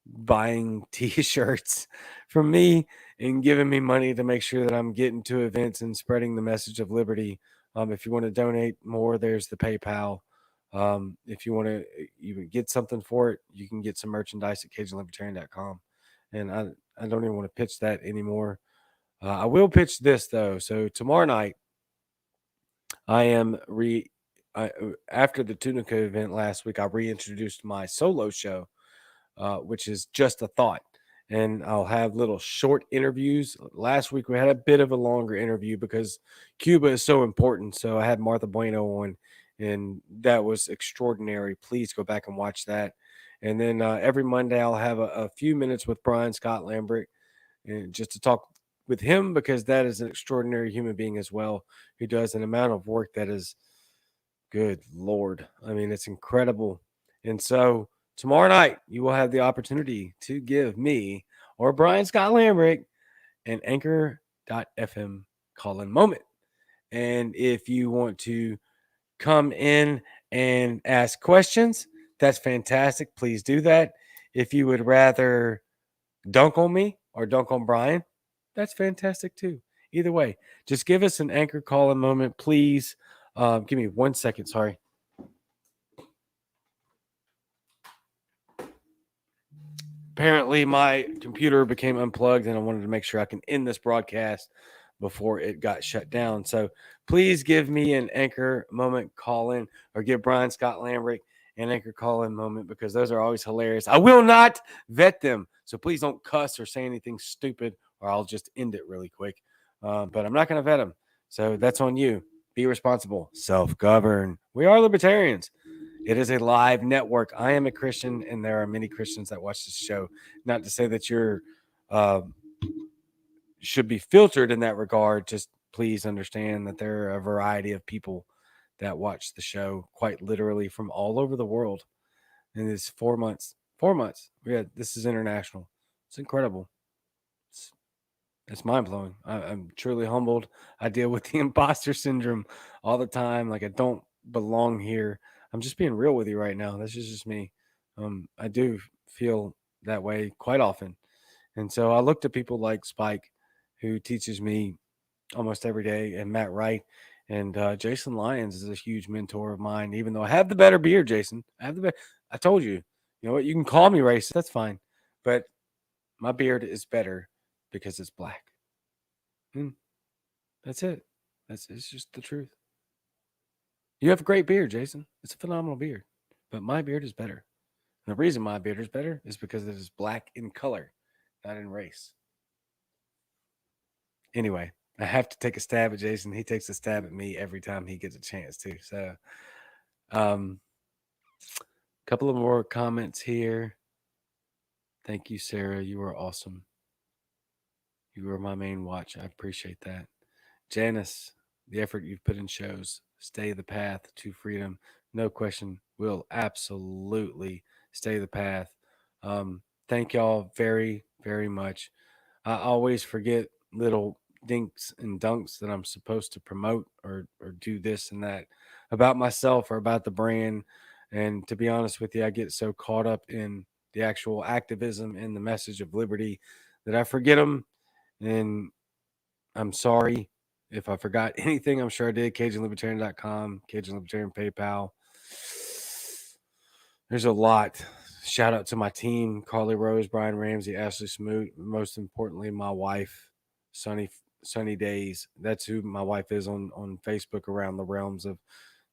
buying t-shirts from me and giving me money to make sure that I'm getting to events and spreading the message of liberty. If you want to donate more, there's the PayPal. If you want to even get something for it, you can get some merchandise at CajunLibertarian.com. And I don't even want to pitch that anymore. I will pitch this though. So tomorrow night, I am after the Tunica event last week, I reintroduced my solo show, which is Just a Thought. And I'll have little short interviews. Last week, we had a bit of a longer interview because Cuba is so important. So I had Martha Bueno on, and that was extraordinary. Please go back and watch that. And then every Monday, I'll have a few minutes with Brian Scott Lambert, and just to talk with him, because that is an extraordinary human being as well, who does an amount of work that is, good Lord. I mean, it's incredible. And so tomorrow night, you will have the opportunity to give me or Brian Scott Lambert an Anchor.fm call-in moment. And if you want to come in and ask questions, that's fantastic. Please do that. If you would rather dunk on me or dunk on Brian, that's fantastic too. Either way, just give us an Anchor call-in moment, please. Give me 1 second. Sorry. Apparently, my computer became unplugged, and I wanted to make sure I can end this broadcast before it got shut down. So please give me an Anchor moment call-in, or give Brian Scott Lambert an Anchor call-in moment, because those are always hilarious. I will not vet them, so please don't cuss or say anything stupid, or I'll just end it really quick. But I'm not going to vet them, so that's on you. Be responsible. Self-govern. We are libertarians. It is a live network. I am a Christian, and there are many Christians that watch this show. Not to say that you're should be filtered in that regard. Just please understand that there are a variety of people that watch the show, quite literally from all over the world. And it's 4 months. 4 months. This is international. It's incredible. It's mind-blowing. I'm truly humbled. I deal with the imposter syndrome all the time. Like, I don't belong here. I'm just being real with you right now. That's just me. I do feel that way quite often. And so I look to people like Spike, who teaches me almost every day, and Matt Wright, and Jason Lyons is a huge mentor of mine, even though I have the better beard, Jason. I told you, you know what? You can call me racist. That's fine. But my beard is better because it's black. That's it. It's just the truth. You have a great beard, Jason. It's a phenomenal beard. But my beard is better. And the reason my beard is better is because it is black in color, not in race. Anyway, I have to take a stab at Jason. He takes a stab at me every time he gets a chance to. So, couple of more comments here. Thank you, Sarah. You are awesome. You are my main watch. I appreciate that. Janice, the effort you've put in shows. Stay the path to freedom. No question. Will absolutely stay the path. Thank y'all very, very much. I always forget little dinks and dunks that I'm supposed to promote or do this and that about myself or about the brand. And to be honest with you, I get so caught up in the actual activism and the message of liberty that I forget them. And I'm sorry if I forgot anything. I'm sure I did. CajunLibertarian.com, Cajun Libertarian PayPal. There's a lot. Shout out to my team: Carly Rose, Brian Ramsey, Ashley Smoot. Most importantly, my wife, Sunny Days. That's who my wife is on Facebook around the realms of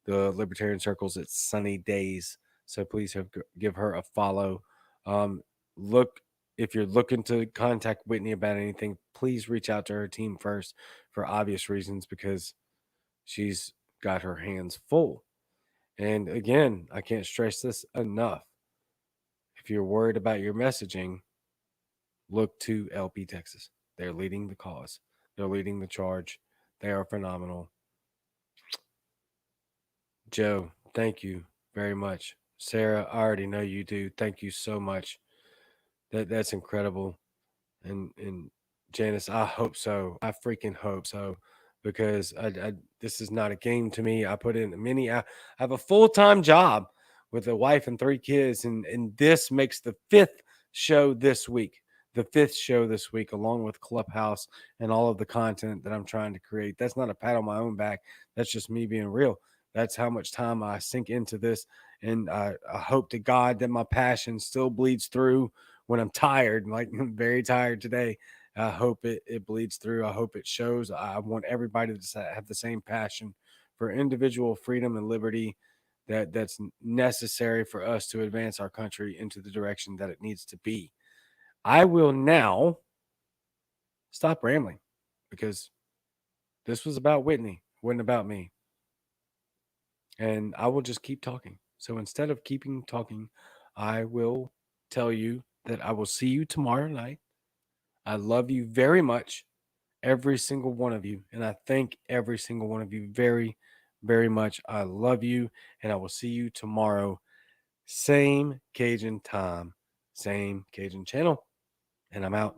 the libertarian circles. It's Sunny Days. So please give her a follow. Look if you're looking to contact Whitney about anything, please reach out to her team first for obvious reasons, because she's got her hands full. And again, I can't stress this enough. If you're worried about your messaging, look to LP Texas. They're leading the cause. They're leading the charge. They are phenomenal. Joe, thank you very much. Sarah, I already know you do. Thank you so much. That's incredible. And Janice, I hope so. I freaking hope so, because this is not a game to me. I put in many. I have a full-time job with a wife and 3 kids, and this makes the 5th show this week. The 5th show this week, along with Clubhouse and all of the content that I'm trying to create. That's not a pat on my own back. That's just me being real. That's how much time I sink into this, and I hope to God that my passion still bleeds through when I'm tired, like I'm very tired today. I hope it bleeds through. I hope it shows. I want everybody to have the same passion for individual freedom and liberty that's necessary for us to advance our country into the direction that it needs to be. I will now stop rambling, because this was about Whitney, it wasn't about me. And I will just keep talking. So instead of keeping talking, I will tell you that I will see you tomorrow night. I love you very much, every single one of you. And I thank every single one of you very, very much. I love you. And I will see you tomorrow. Same Cajun time, same Cajun channel. And I'm out.